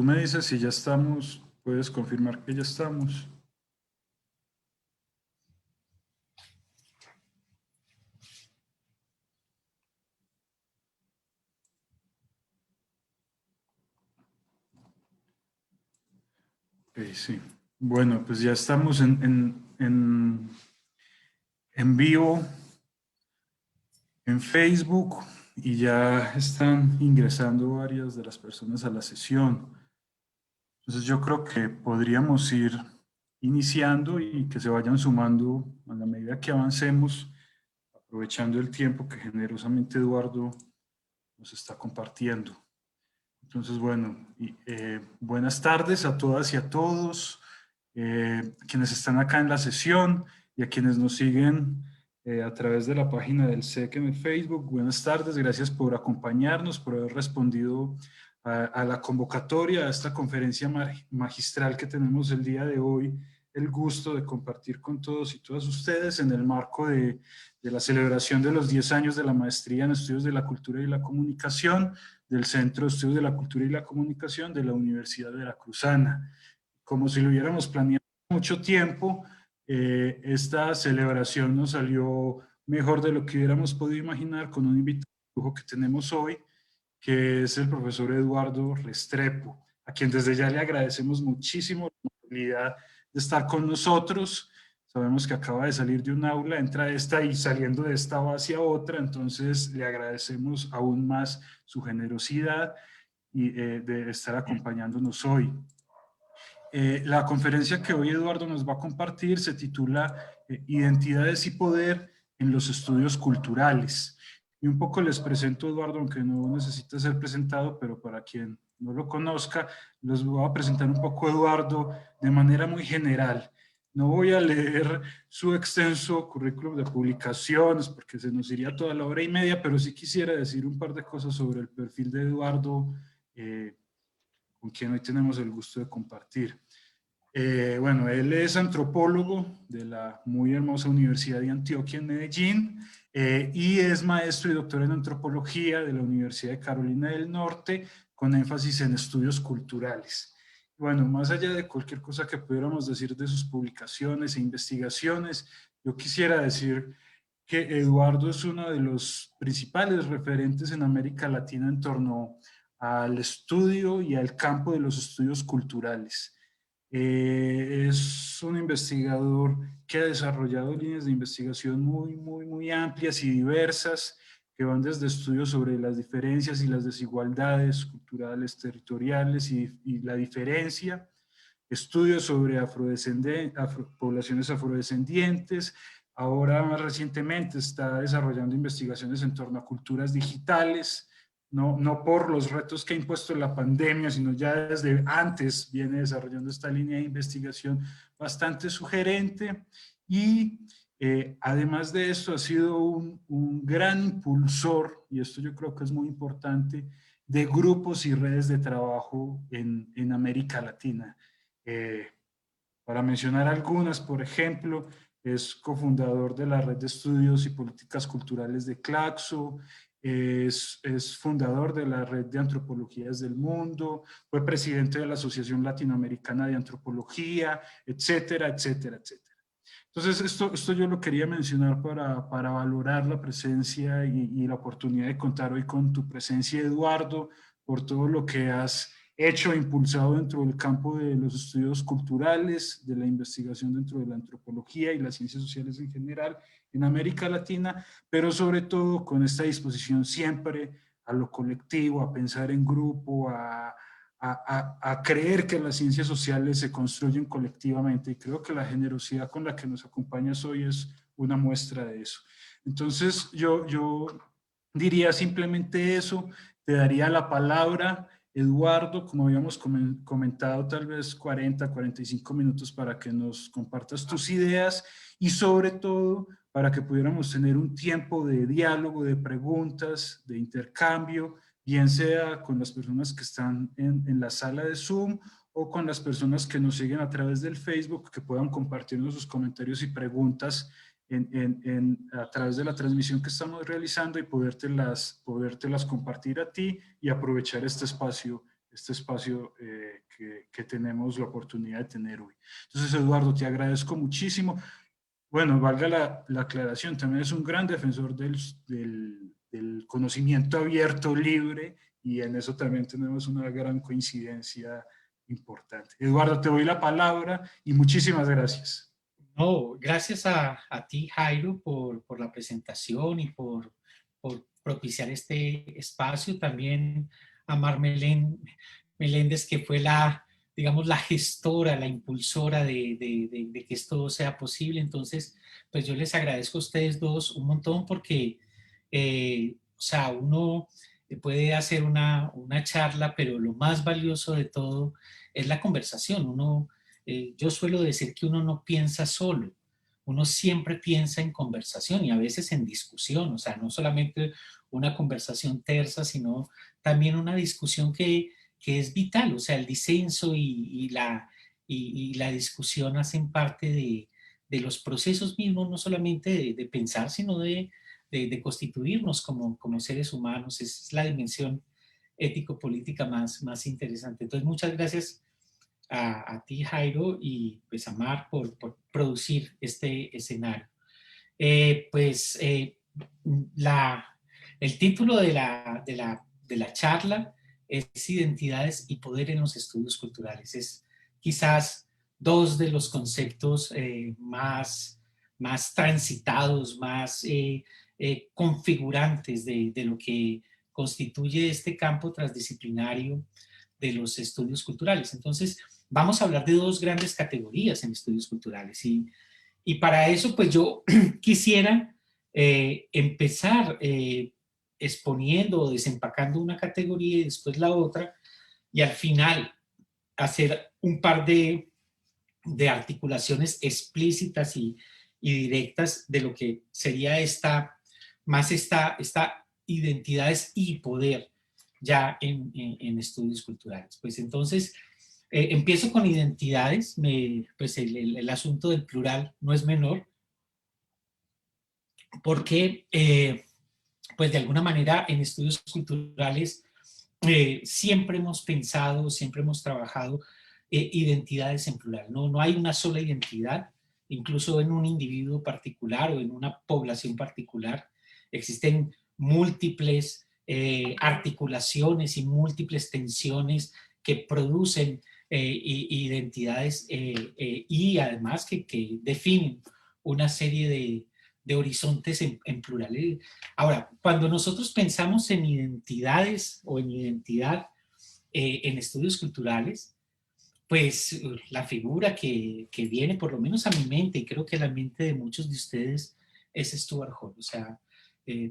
Tú me dices si ya estamos, puedes confirmar que ya estamos. Ok, sí. Bueno, pues ya estamos en vivo en Facebook y ya están ingresando varias de las personas a la sesión. Entonces yo creo que podríamos ir iniciando y que se vayan sumando a la medida que avancemos, aprovechando el tiempo que generosamente Eduardo nos está compartiendo. Entonces, bueno, buenas tardes a todas y a todos, quienes están acá en la sesión y a quienes nos siguen a través de la página del SEC en el Facebook. Buenas tardes, gracias por acompañarnos, por haber respondido a la convocatoria, a esta conferencia magistral que tenemos el día de hoy, el gusto de compartir con todos y todas ustedes en el marco de la celebración de los 10 años de la maestría en estudios de la cultura y la comunicación del Centro de Estudios de la Cultura y la Comunicación de la Universidad Veracruzana. Como si lo hubiéramos planeado mucho tiempo, esta celebración nos salió mejor de lo que hubiéramos podido imaginar con un invitado que tenemos hoy, que es el profesor Eduardo Restrepo, a quien desde ya le agradecemos muchísimo la posibilidad de estar con nosotros. Sabemos que acaba de salir de un aula, entra a esta y saliendo de esta va hacia otra, entonces le agradecemos aún más su generosidad y de estar acompañándonos hoy. La conferencia que hoy Eduardo nos va a compartir se titula Identidades y Poder en los Estudios Culturales. Y un poco les presento a Eduardo, aunque no necesita ser presentado, pero para quien no lo conozca, les voy a presentar un poco a Eduardo de manera muy general. No voy a leer su extenso currículum de publicaciones porque se nos iría toda la hora y media, pero sí quisiera decir un par de cosas sobre el perfil de Eduardo, con quien hoy tenemos el gusto de compartir. Bueno, él es antropólogo de la muy hermosa Universidad de Antioquia en Medellín y es maestro y doctor en antropología de la Universidad de Carolina del Norte con énfasis en estudios culturales. Bueno, más allá de cualquier cosa que pudiéramos decir de sus publicaciones e investigaciones, yo quisiera decir que Eduardo es uno de los principales referentes en América Latina en torno al estudio y al campo de los estudios culturales. Es un investigador que ha desarrollado líneas de investigación muy amplias y diversas que van desde estudios sobre las diferencias y las desigualdades culturales, territoriales y la diferencia, estudios sobre poblaciones afrodescendientes. Ahora, más recientemente, está desarrollando investigaciones en torno a culturas digitales, no por los retos que ha impuesto la pandemia, sino ya desde antes viene desarrollando esta línea de investigación bastante sugerente y además de esto ha sido un gran impulsor, y esto yo creo que es muy importante, de grupos y redes de trabajo en América Latina. Eh, para mencionar algunas, por ejemplo, es cofundador de la Red de Estudios y Políticas Culturales de Claxo, es fundador de la Red de Antropologías del Mundo, fue presidente de la Asociación Latinoamericana de Antropología, etcétera, etcétera, etcétera. Entonces, esto yo lo quería mencionar para valorar la presencia y la oportunidad de contar hoy con tu presencia, Eduardo, por todo lo que has hecho e impulsado dentro del campo de los estudios culturales, de la investigación dentro de la antropología y las ciencias sociales en general en América Latina, pero sobre todo con esta disposición siempre a lo colectivo, a pensar en grupo, a creer que las ciencias sociales se construyen colectivamente, y creo que la generosidad con la que nos acompañas hoy es una muestra de eso. Entonces yo diría simplemente eso, te daría la palabra, Eduardo, como habíamos comentado, tal vez 45 minutos para que nos compartas tus ideas y sobre todo para que pudiéramos tener un tiempo de diálogo, de preguntas, de intercambio, bien sea con las personas que están en la sala de Zoom o con las personas que nos siguen a través del Facebook, que puedan compartirnos sus comentarios y preguntas a través de la transmisión que estamos realizando y podértelas compartir a ti y aprovechar este espacio este espacio que tenemos la oportunidad de tener hoy. Entonces, Eduardo, te agradezco muchísimo. Bueno, valga la aclaración, también es un gran defensor del conocimiento abierto, libre, y en eso también tenemos una gran coincidencia importante. Eduardo, te doy la palabra y muchísimas gracias. No, gracias a ti, Jairo, por la presentación y por propiciar este espacio. También a Meléndez, que fue digamos, la gestora, la impulsora de que esto sea posible. Entonces, pues yo les agradezco a ustedes dos un montón porque, o sea, uno puede hacer una charla, pero lo más valioso de todo es la conversación. Yo suelo decir que uno no piensa solo, uno siempre piensa en conversación y a veces en discusión, o sea, no solamente una conversación tersa, sino también una discusión que es vital, o sea, el disenso y la discusión hacen parte de los procesos mismos, no solamente de pensar, sino de constituirnos como seres humanos. Esa es la dimensión ético-política más interesante. Entonces, muchas gracias a ti, Jairo, y pues a Mar por producir este escenario. Pues la, el título de la charla es Identidades y Poder en los Estudios Culturales. Es quizás dos de los conceptos más transitados, más configurantes de lo que constituye este campo transdisciplinario de los estudios culturales. Entonces, vamos a hablar de dos grandes categorías en estudios culturales y para eso, pues yo quisiera empezar exponiendo o desempacando una categoría y después la otra, y al final hacer un par de articulaciones explícitas y directas de lo que sería esta identidades y poder ya en estudios culturales. Pues entonces, empiezo con identidades, pues el asunto del plural no es menor, porque pues de alguna manera en estudios culturales siempre hemos pensado, siempre hemos trabajado identidades en plural. No hay una sola identidad, incluso en un individuo particular o en una población particular. Existen múltiples articulaciones y múltiples tensiones que producen identidades y además que definen una serie de horizontes en plural. Ahora, cuando nosotros pensamos en identidades o en identidad en estudios culturales, pues la figura que viene por lo menos a mi mente, y creo que a la mente de muchos de ustedes, es Stuart Hall. O sea,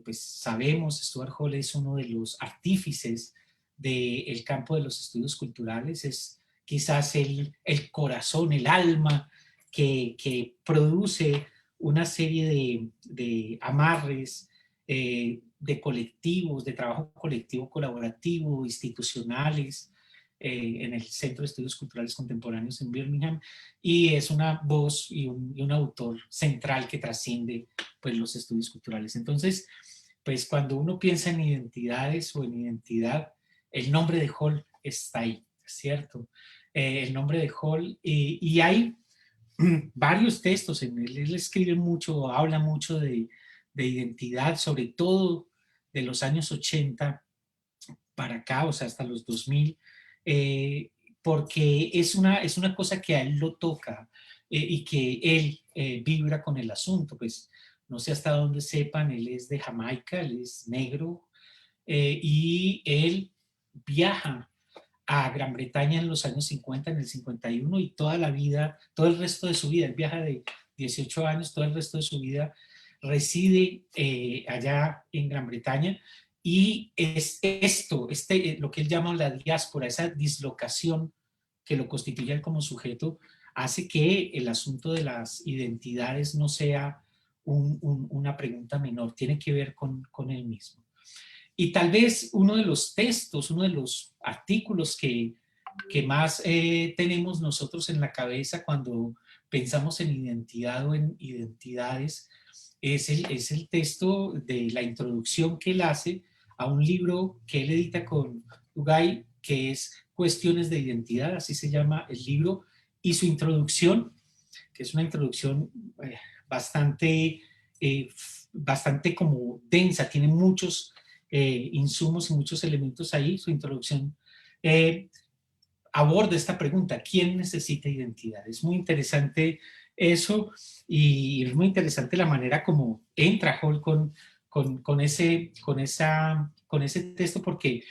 pues sabemos, Stuart Hall es uno de los artífices del campo de los estudios culturales, es quizás el corazón, el alma que produce una serie de amarres, de colectivos, de trabajo colectivo colaborativo, institucionales, en el Centro de Estudios Culturales Contemporáneos en Birmingham, y es una voz y un autor central que trasciende pues, los estudios culturales. Entonces, pues cuando uno piensa en identidades o en identidad, el nombre de Hall está ahí, ¿cierto? El nombre de Hall, y hay varios textos en él escribe mucho, habla mucho de identidad, sobre todo de los años 80 para acá, o sea, hasta los 2000, eh, porque es una cosa que a él lo toca y que él vibra con el asunto. Pues no sé hasta dónde sepan, él es de Jamaica, él es negro y él viaja a Gran Bretaña en los años 50, en el 51 y toda la vida, todo el resto de su vida, él viaja de 18 años, todo el resto de su vida reside allá en Gran Bretaña y es esto, lo que él llama la diáspora, esa dislocación que lo constituye él como sujeto, hace que el asunto de las identidades no sea una pregunta menor, tiene que ver con él mismo. Y tal vez uno de los textos, uno de los artículos que más tenemos nosotros en la cabeza cuando pensamos en identidad o en identidades es el texto de la introducción que él hace a un libro que él edita con Ugay, que es cuestiones de identidad, así se llama el libro, y su introducción, que es una introducción bastante, bastante como densa, tiene muchos insumos y muchos elementos ahí. Su introducción aborda esta pregunta: ¿quién necesita identidad? Es muy interesante eso, y es muy interesante la manera como entra Hall con ese texto, porque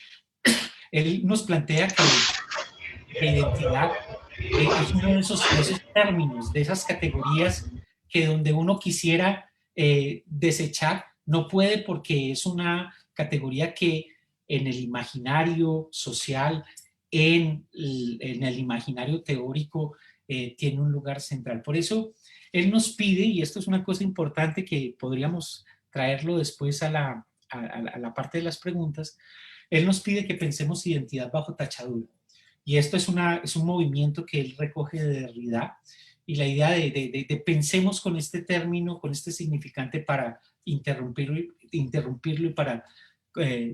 él nos plantea que la identidad es uno de esos términos, de esas categorías que donde uno quisiera desechar, no puede, porque es una categoría que en el imaginario social, en el imaginario teórico, tiene un lugar central. Por eso él nos pide, y esto es una cosa importante que podríamos traerlo después a la parte de las preguntas, él nos pide que pensemos identidad bajo tachadura. Y esto es un movimiento que él recoge de Derrida, y la idea de pensemos con este término, con este significante, para interrumpirlo y para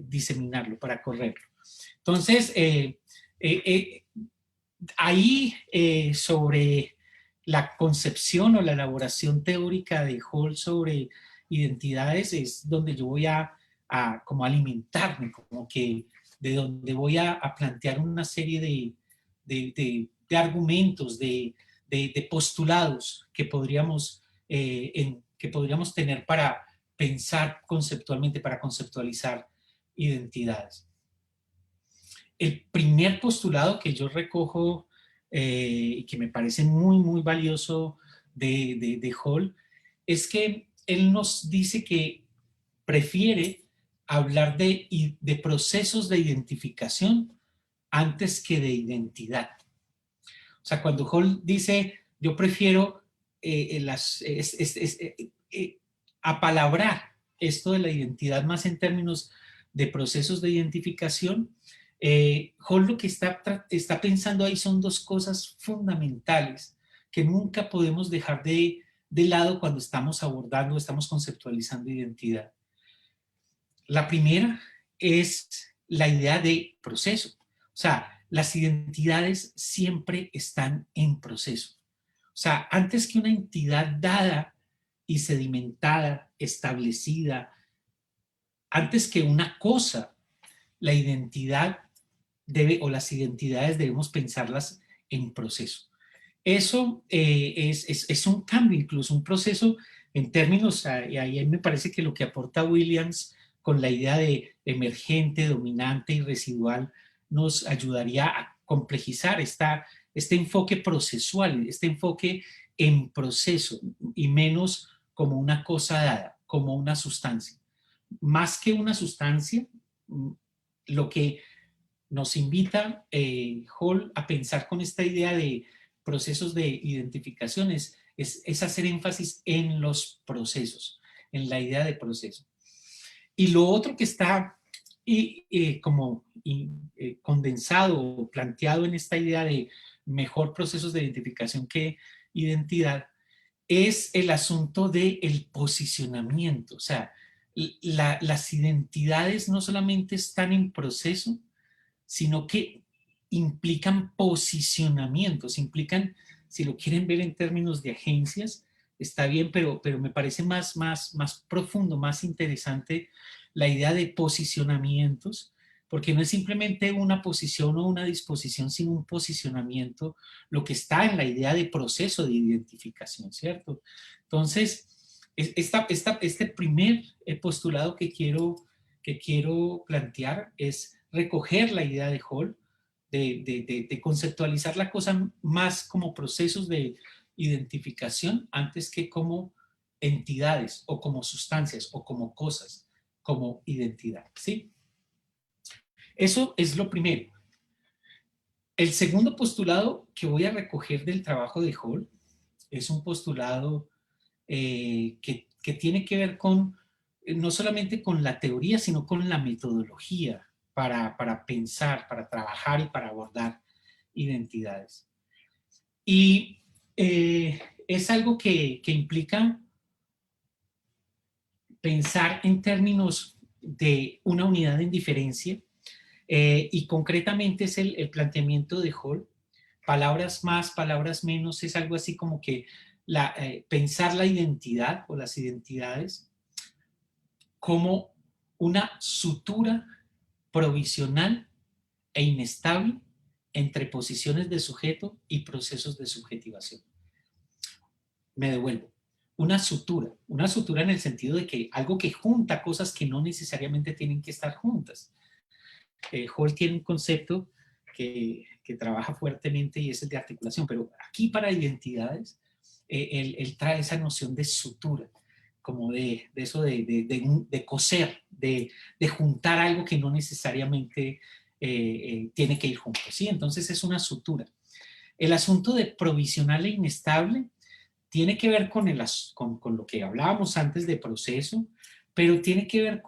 diseminarlo, para correrlo. Entonces, ahí sobre la concepción o la elaboración teórica de Hall sobre identidades es donde yo voy a como alimentarme, como que de donde voy a plantear una serie de argumentos, de postulados que podríamos tener para pensar conceptualmente, para conceptualizar identidades. El primer postulado que yo recojo y que me parece muy, muy valioso de Hall es que él nos dice que prefiere hablar de procesos de identificación antes que de identidad. O sea, cuando Hall dice, yo prefiero apalabrar esto de la identidad más en términos de procesos de identificación, Hall lo que está pensando ahí son dos cosas fundamentales que nunca podemos dejar de lado cuando estamos abordando, estamos conceptualizando identidad. La primera es la idea de proceso. O sea, las identidades siempre están en proceso. O sea, antes que una entidad dada y sedimentada, establecida, antes que una cosa, la identidad o las identidades debemos pensarlas en proceso. Eso es un cambio, incluso un proceso en términos, y ahí me parece que lo que aporta Williams con la idea de emergente, dominante y residual nos ayudaría a complejizar este enfoque procesual, este enfoque en proceso, y menos como una cosa dada, como una sustancia. Más que una sustancia, lo que nos invita Hall a pensar con esta idea de procesos de identificación es hacer énfasis en los procesos, en la idea de proceso. Y lo otro que está condensado o planteado en esta idea de mejor procesos de identificación que identidad es el asunto del posicionamiento. O sea, las identidades no solamente están en proceso, sino que implican posicionamientos, implican, si lo quieren ver en términos de agencias, está bien, pero me parece más profundo, más interesante la idea de posicionamientos, porque no es simplemente una posición o una disposición, sino un posicionamiento, lo que está en la idea de proceso de identificación, ¿cierto? Entonces, este primer postulado que quiero plantear es recoger la idea de Hall, de conceptualizar la cosa más como procesos de identificación antes que como entidades o como sustancias o como cosas, como identidad, ¿sí? Eso es lo primero. El segundo postulado que voy a recoger del trabajo de Hall es un postulado que tiene que ver con no solamente con la teoría, sino con la metodología para pensar, para trabajar y para abordar identidades. Y es algo que implica pensar en términos de una unidad de indiferencia Y concretamente es el planteamiento de Hall. Palabras más, palabras menos, es algo así como que pensar la identidad o las identidades como una sutura provisional e inestable entre posiciones de sujeto y procesos de subjetivación. Me devuelvo. Una sutura en el sentido de que algo que junta cosas que no necesariamente tienen que estar juntas. Hall tiene un concepto que trabaja fuertemente y es el de articulación, pero aquí para identidades, él trae esa noción de sutura, como de eso de coser, de juntar algo que no necesariamente tiene que ir junto, ¿sí? Entonces es una sutura. El asunto de provisional e inestable tiene que ver con lo que hablábamos antes de proceso, pero tiene que ver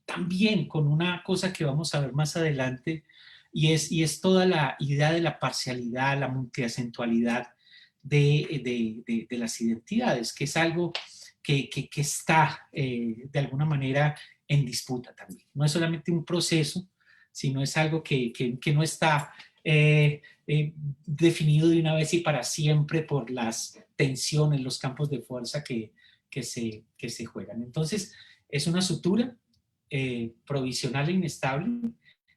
también con una cosa que vamos a ver más adelante, y es toda la idea de la parcialidad, la multiacentualidad de las identidades, que es algo que está de alguna manera en disputa también. No es solamente un proceso, sino es algo que no está definido de una vez y para siempre por las tensiones, los campos de fuerza que se juegan. Entonces, es una sutura provisional e inestable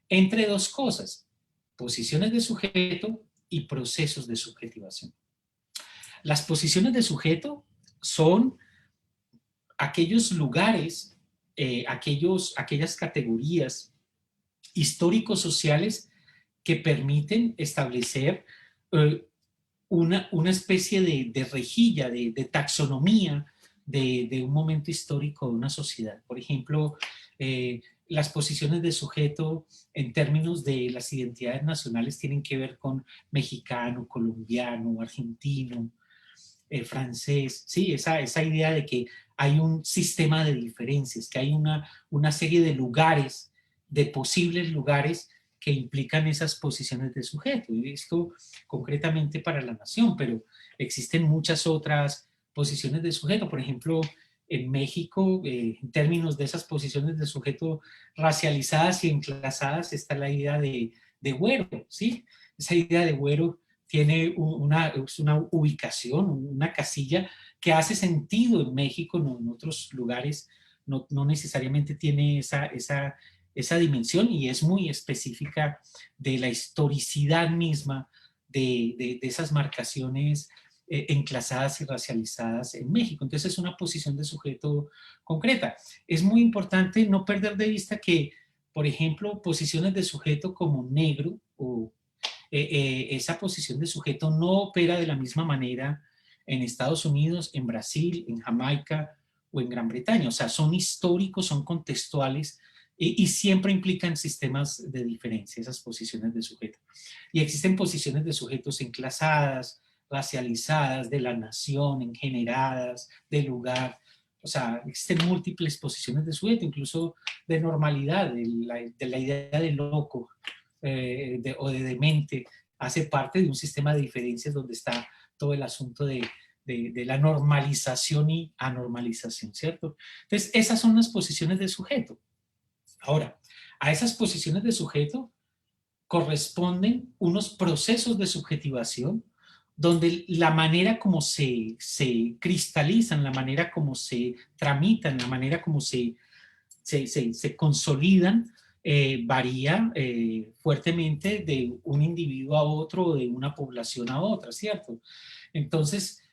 entre dos cosas, posiciones de sujeto y procesos de subjetivación. Las posiciones de sujeto son aquellos lugares, aquellas categorías históricos sociales que permiten establecer una especie de rejilla, de taxonomía de un momento histórico de una sociedad. Por ejemplo, las posiciones de sujeto en términos de las identidades nacionales tienen que ver con mexicano, colombiano, argentino, francés, ¿sí? Esa idea de que hay un sistema de diferencias, que hay una serie de lugares, de posibles lugares que implican esas posiciones de sujeto. Y esto concretamente para la nación, pero existen muchas otras posiciones de sujeto. Por ejemplo, en México, en términos de esas posiciones de sujeto racializadas y enclasadas, está la idea de güero, ¿sí? Esa idea de güero tiene una ubicación, una casilla que hace sentido en México, no en otros lugares no necesariamente tiene esa dimensión, y es muy específica de la historicidad misma de esas marcaciones enclasadas y racializadas en México. Entonces es una posición de sujeto concreta. Es muy importante no perder de vista que, por ejemplo, posiciones de sujeto como negro o esa posición de sujeto no opera de la misma manera en Estados Unidos, en Brasil, en Jamaica o en Gran Bretaña. O sea, son históricos, son contextuales y siempre implican sistemas de diferencia, esas posiciones de sujeto. Y existen posiciones de sujetos enclasadas, racializadas, de la nación, engeneradas, del lugar. O sea, existen múltiples posiciones de sujeto, incluso de normalidad, de la idea de loco o de demente, hace parte de un sistema de diferencias donde está todo el asunto de la normalización y anormalización, ¿cierto? Entonces, esas son las posiciones de sujeto. Ahora, a esas posiciones de sujeto corresponden unos procesos de subjetivación donde la manera como se cristalizan, la manera como se tramitan, la manera como se consolidan, varía fuertemente de un individuo a otro o de una población a otra, ¿cierto? Entonces,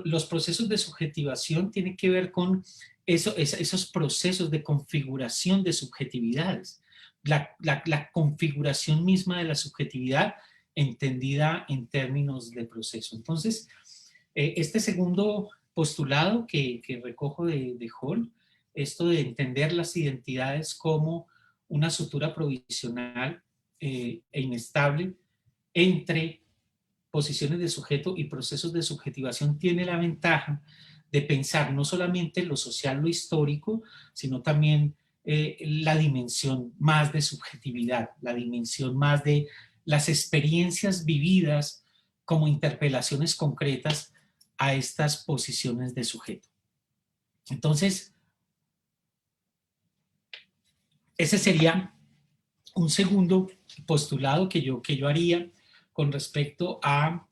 los procesos de subjetivación tienen que ver con esos procesos de configuración de subjetividades, la configuración misma de la subjetividad entendida en términos de proceso. Entonces, este segundo postulado que recojo de Hall, esto de entender las identidades como una sutura provisional e inestable entre posiciones de sujeto y procesos de subjetivación, tiene la ventaja de pensar no solamente lo social, lo histórico, sino también la dimensión más de subjetividad, la dimensión más de las experiencias vividas como interpelaciones concretas a estas posiciones de sujeto. Entonces, ese sería un segundo postulado que yo haría con respecto a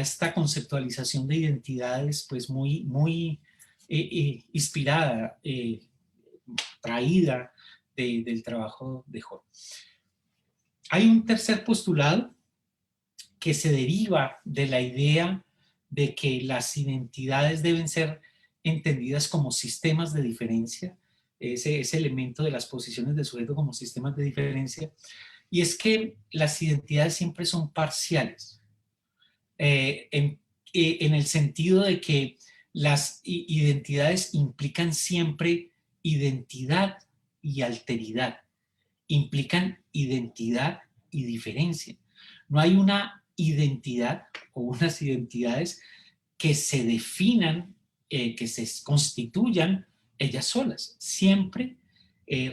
esta conceptualización de identidades, pues muy inspirada, traída del trabajo de Hall. Hay un tercer postulado que se deriva de la idea de que las identidades deben ser entendidas como sistemas de diferencia, ese elemento de las posiciones de sujeto como sistemas de diferencia, y es que las identidades siempre son parciales, en el sentido de que las identidades implican siempre identidad y alteridad, implican identidad y diferencia. No hay una identidad o unas identidades que se definan, que se constituyan ellas solas. Siempre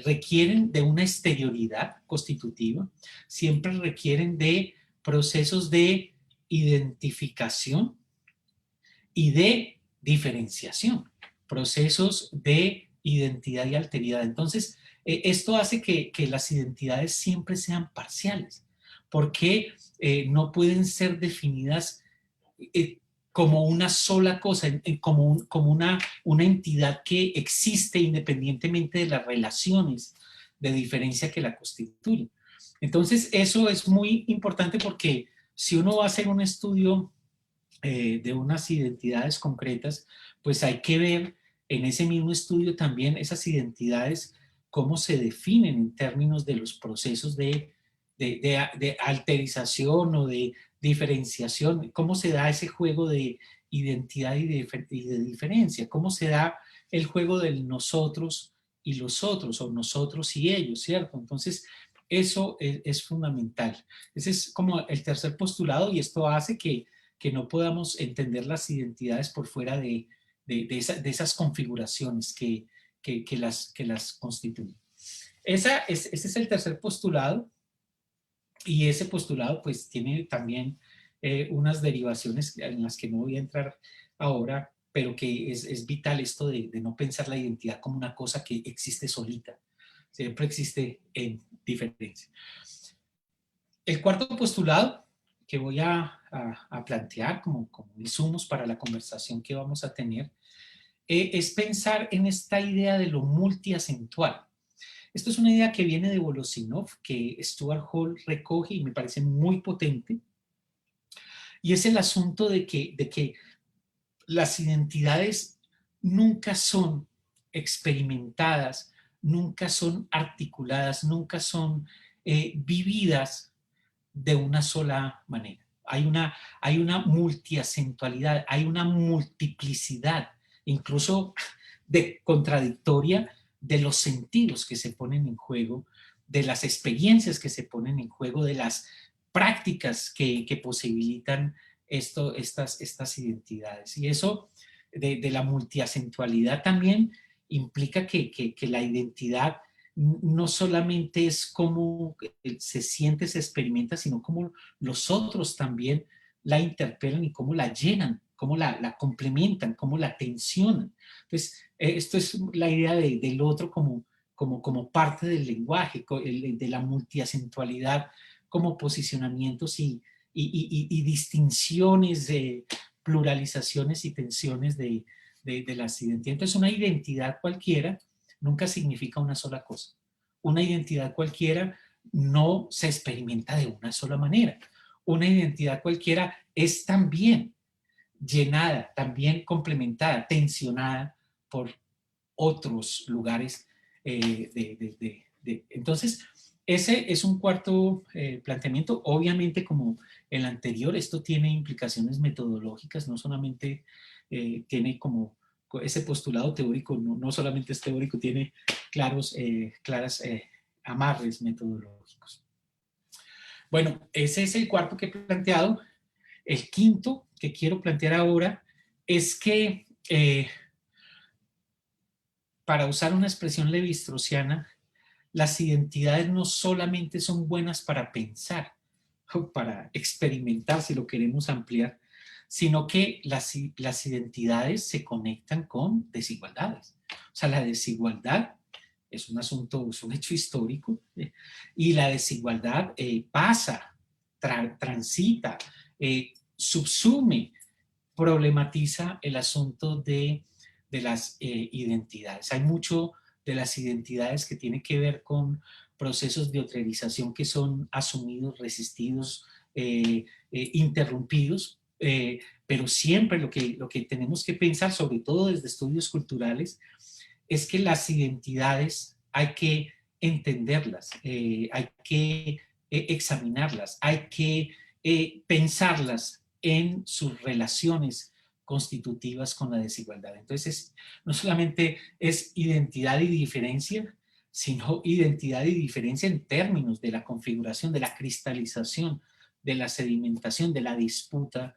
requieren de una exterioridad constitutiva, siempre requieren de procesos de identificación y de diferenciación, procesos de identidad y alteridad. Entonces, esto hace que las identidades siempre sean parciales, porque no pueden ser definidas como una sola cosa, como una entidad que existe independientemente de las relaciones de diferencia que la constituyen. Entonces, eso es muy importante porque si uno va a hacer un estudio de unas identidades concretas, pues hay que ver en ese mismo estudio también esas identidades, cómo se definen en términos de los procesos de alterización o de diferenciación, cómo se da ese juego de identidad y de diferencia, cómo se da el juego del nosotros y los otros, o nosotros y ellos, ¿cierto? Entonces, eso es fundamental. Ese es como el tercer postulado y esto hace que no podamos entender las identidades por fuera de esas configuraciones que las constituyen. Ese es el tercer postulado y ese postulado pues tiene también unas derivaciones en las que no voy a entrar ahora, pero que es vital esto de no pensar la identidad como una cosa que existe solita, siempre existe en diferencia. El cuarto postulado que voy a plantear como insumos para la conversación que vamos a tener es pensar en esta idea de lo multiacentual. Esto es una idea que viene de Volosinov, que Stuart Hall recoge y me parece muy potente, y es el asunto de que las identidades nunca son experimentadas, nunca son articuladas, nunca son vividas de una sola manera. Hay una multiacentualidad, hay una multiplicidad, incluso de contradictoria, de los sentidos que se ponen en juego, de las experiencias que se ponen en juego, de las prácticas que posibilitan estas identidades. Y eso de la multiacentualidad también implica que la identidad no solamente es cómo se siente, se experimenta, sino cómo los otros también la interpelan y cómo la llenan, cómo la complementan, cómo la tensionan. Entonces, esto es la idea del otro como parte del lenguaje, de la multiacentualidad como posicionamientos y distinciones, pluralizaciones y tensiones de las identidades. Entonces, una identidad cualquiera nunca significa una sola cosa. Una identidad cualquiera no se experimenta de una sola manera. Una identidad cualquiera es también llenada, también complementada, tensionada por otros lugares. Entonces, ese es un cuarto planteamiento. Obviamente, como el anterior, esto tiene implicaciones metodológicas, no solamente tiene como ese postulado teórico, no solamente es teórico, tiene claras amarres metodológicos. Bueno, ese es el cuarto que he planteado. El quinto que quiero plantear ahora es que, para usar una expresión levi-straussiana, las identidades no solamente son buenas para pensar o para experimentar, si lo queremos ampliar, sino que las identidades se conectan con desigualdades. O sea, la desigualdad es un asunto, es un hecho histórico, y la desigualdad pasa, transita, subsume, problematiza el asunto de las identidades. Hay mucho de las identidades que tiene que ver con procesos de otrerización que son asumidos, resistidos, interrumpidos, pero siempre lo que tenemos que pensar, sobre todo desde estudios culturales, es que las identidades hay que entenderlas, hay que examinarlas, hay que pensarlas en sus relaciones constitutivas con la desigualdad. Entonces, no solamente es identidad y diferencia, sino identidad y diferencia en términos de la configuración, de la cristalización, de la sedimentación, de la disputa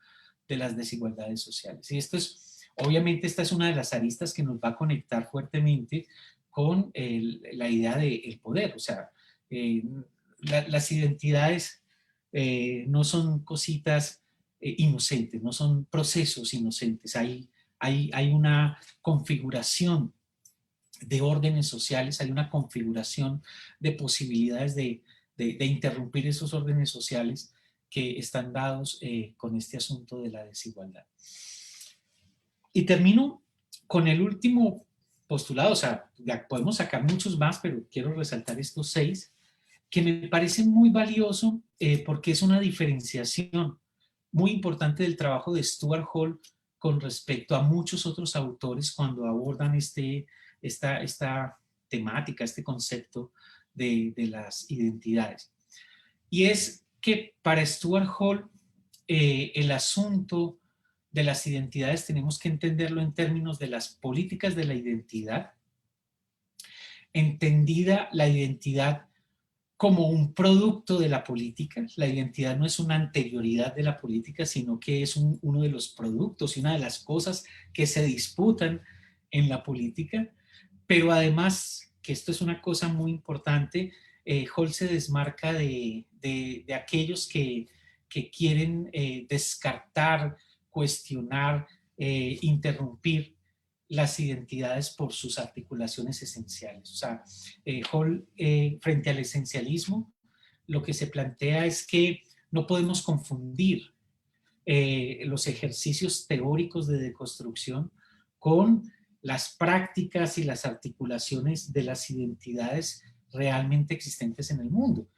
de las desigualdades sociales. Y esto es, obviamente, esta es una de las aristas que nos va a conectar fuertemente con la idea del poder. O sea, las identidades no son cositas inocentes, no son procesos inocentes. Hay una configuración de órdenes sociales, hay una configuración de posibilidades de interrumpir esos órdenes sociales que están dados con este asunto de la desigualdad. Y termino con el último postulado, o sea, ya podemos sacar muchos más, pero quiero resaltar estos 6, que me parece muy valioso porque es una diferenciación muy importante del trabajo de Stuart Hall con respecto a muchos otros autores cuando abordan esta temática, este concepto de las identidades. Y es que para Stuart Hall el asunto de las identidades tenemos que entenderlo en términos de las políticas de la identidad, entendida la identidad como un producto de la política. La identidad no es una anterioridad de la política, sino que es uno de los productos y una de las cosas que se disputan en la política. Pero además, que esto es una cosa muy importante, Hall se desmarca de aquellos que quieren descartar, cuestionar, interrumpir las identidades por sus articulaciones esenciales. O sea, Hall, frente al esencialismo, lo que se plantea es que no podemos confundir los ejercicios teóricos de deconstrucción con las prácticas y las articulaciones de las identidades realmente existentes en el mundo.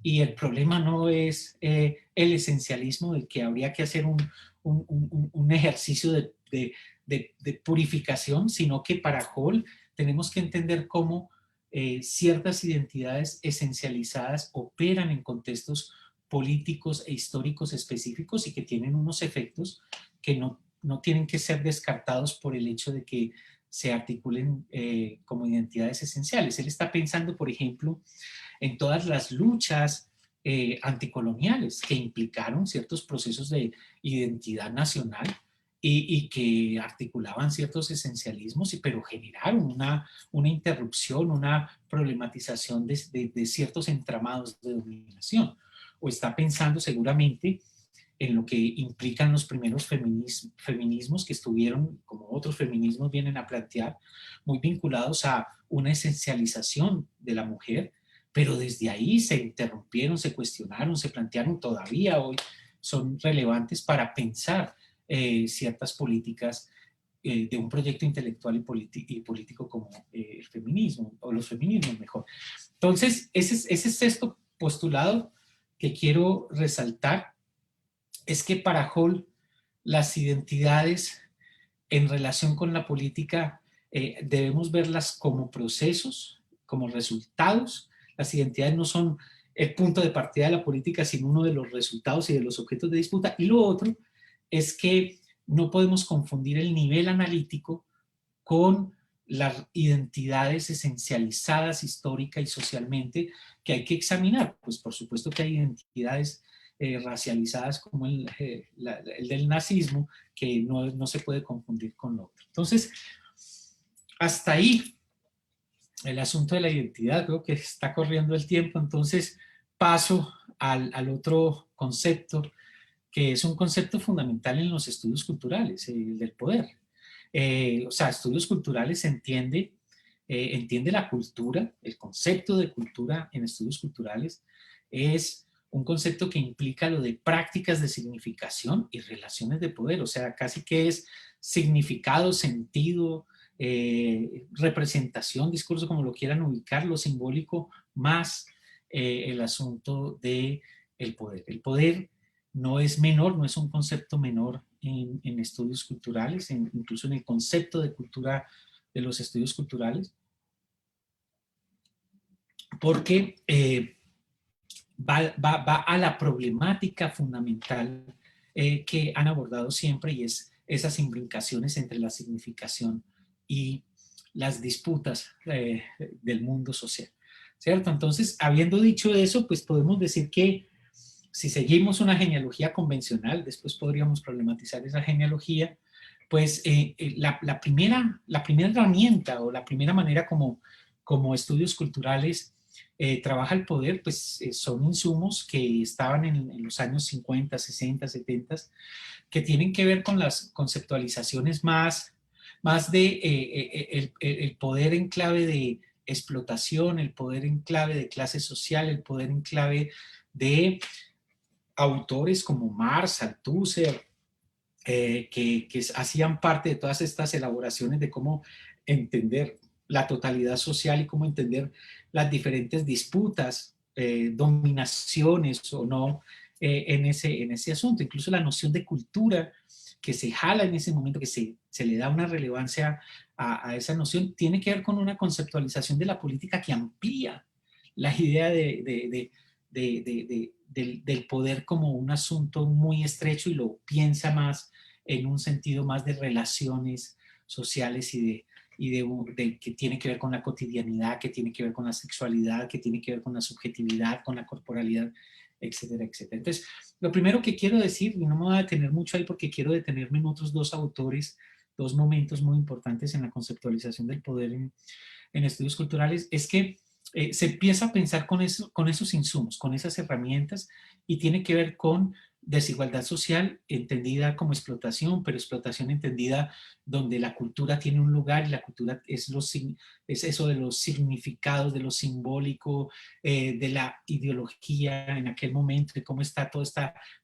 Y el problema no es el esencialismo del que habría que hacer un ejercicio de purificación, sino que para Hall tenemos que entender cómo ciertas identidades esencializadas operan en contextos políticos e históricos específicos y que tienen unos efectos que no tienen que ser descartados por el hecho de que se articulen como identidades esenciales. Él está pensando, por ejemplo, en todas las luchas anticoloniales que implicaron ciertos procesos de identidad nacional y que articulaban ciertos esencialismos, pero generaron una interrupción, una problematización de ciertos entramados de dominación. O está pensando seguramente en lo que implican los primeros feminismos que estuvieron, como otros feminismos vienen a plantear, muy vinculados a una esencialización de la mujer, pero desde ahí se interrumpieron, se cuestionaron, se plantearon, todavía hoy son relevantes para pensar ciertas políticas de un proyecto intelectual y político como el feminismo, o los feminismos mejor. Entonces, ese sexto postulado que quiero resaltar es que para Hall las identidades en relación con la política debemos verlas como procesos, como resultados. Las identidades no son el punto de partida de la política, sino uno de los resultados y de los objetos de disputa. Y lo otro es que no podemos confundir el nivel analítico con las identidades esencializadas histórica y socialmente que hay que examinar. Pues por supuesto que hay identidades racializadas como el del nazismo que no se puede confundir con lo otro. Entonces, hasta ahí el asunto de la identidad. Creo que está corriendo el tiempo, entonces paso al otro concepto, que es un concepto fundamental en los estudios culturales, el del poder. O sea, estudios culturales se entiende entiende la cultura, el concepto de cultura en estudios culturales es un concepto que implica lo de prácticas de significación y relaciones de poder, o sea, casi que es significado, sentido, representación, discurso, como lo quieran ubicar, lo simbólico, más el asunto de el poder. El poder no es menor, no es un concepto menor en estudios culturales, incluso en el concepto de cultura de los estudios culturales, porque va a la problemática fundamental que han abordado siempre, y es esas imbricaciones entre la significación y las disputas del mundo social, ¿cierto? Entonces, habiendo dicho eso, pues podemos decir que si seguimos una genealogía convencional, después podríamos problematizar esa genealogía, pues la primera herramienta o la primera manera como estudios culturales trabaja el poder, pues son insumos que estaban en los años 50, 60, 70, que tienen que ver con las conceptualizaciones más de el poder en clave de explotación, el poder en clave de clase social, el poder en clave de autores como Marx, Althusser, que hacían parte de todas estas elaboraciones de cómo entender la totalidad social y cómo entender las diferentes disputas, dominaciones o no en ese asunto. Incluso la noción de cultura que se jala en ese momento, que se le da una relevancia a esa noción, tiene que ver con una conceptualización de la política que amplía la idea del poder como un asunto muy estrecho y lo piensa más en un sentido más de relaciones sociales que tiene que ver con la cotidianidad, que tiene que ver con la sexualidad, que tiene que ver con la subjetividad, con la corporalidad, etcétera, etcétera. Entonces, lo primero que quiero decir, y no me voy a detener mucho ahí porque quiero detenerme en otros dos autores, dos momentos muy importantes en la conceptualización del poder en estudios culturales, es que se empieza a pensar con esos insumos, con esas herramientas, y tiene que ver con desigualdad social entendida como explotación, pero explotación entendida donde la cultura tiene un lugar y la cultura es eso de los significados, de lo simbólico, de la ideología en aquel momento, de cómo está todo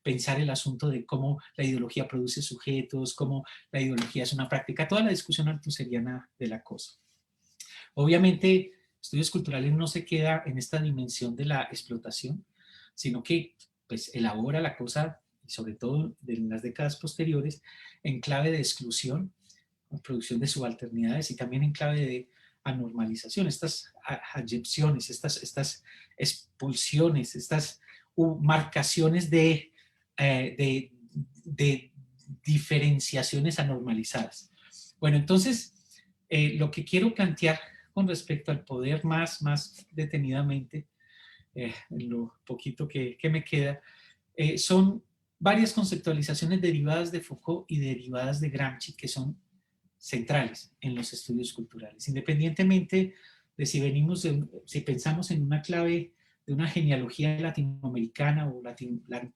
pensar el asunto de cómo la ideología produce sujetos, cómo la ideología es una práctica, toda la discusión artuseriana de la cosa. Obviamente, estudios culturales no se queda en esta dimensión de la explotación, sino que pues elabora la cosa, sobre todo en las décadas posteriores, en clave de exclusión, producción de subalternidades, y también en clave de anormalización, estas adyepciones, estas expulsiones, estas marcaciones de diferenciaciones anormalizadas. Bueno, entonces, lo que quiero plantear con respecto al poder más detenidamente, en lo poquito que me queda, son varias conceptualizaciones derivadas de Foucault y derivadas de Gramsci que son centrales en los estudios culturales. Independientemente de si pensamos en una clave de una genealogía latinoamericana o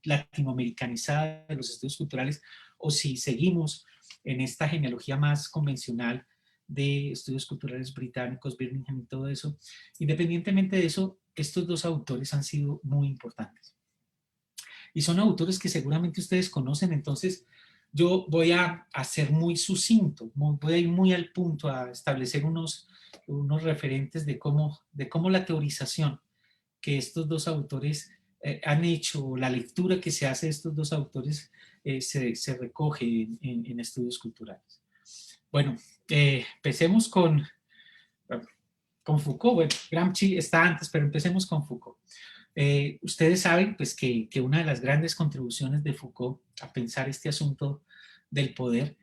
latinoamericanizada de los estudios culturales, o si seguimos en esta genealogía más convencional de estudios culturales británicos, Birmingham y todo eso, independientemente de eso, estos dos autores han sido muy importantes. Y son autores que seguramente ustedes conocen, entonces yo voy a ser muy sucinto, voy a ir muy al punto a establecer unos referentes de cómo la teorización que estos dos autores han hecho, la lectura que se hace de estos dos autores se recoge en estudios culturales. Bueno, empecemos con Foucault. Bueno, Gramsci está antes, pero empecemos con Foucault. Ustedes saben pues, que una de las grandes contribuciones de Foucault a pensar este asunto del poder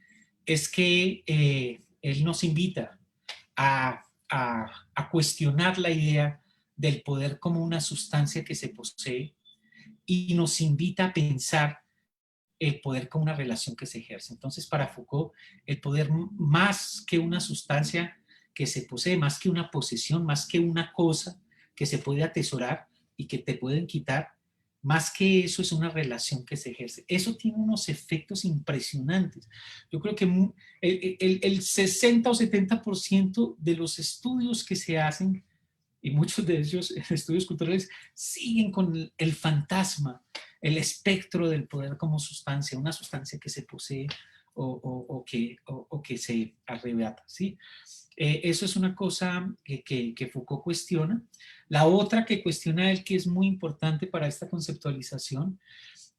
es que él nos invita a cuestionar la idea del poder como una sustancia que se posee, y nos invita a pensar el poder como una relación que se ejerce. Entonces, para Foucault, el poder, más que una sustancia que se posee, más que una posesión, más que una cosa que se puede atesorar y que te pueden quitar, Más que eso, es una relación que se ejerce. Eso tiene unos efectos impresionantes. Yo creo que el 60 o 70% de los estudios que se hacen, y muchos de ellos estudios culturales, siguen con el fantasma, el espectro del poder como sustancia, una sustancia que se posee o que se arrebata, ¿sí? Eso es una cosa que Foucault cuestiona. La otra que cuestiona él, que es muy importante para esta conceptualización,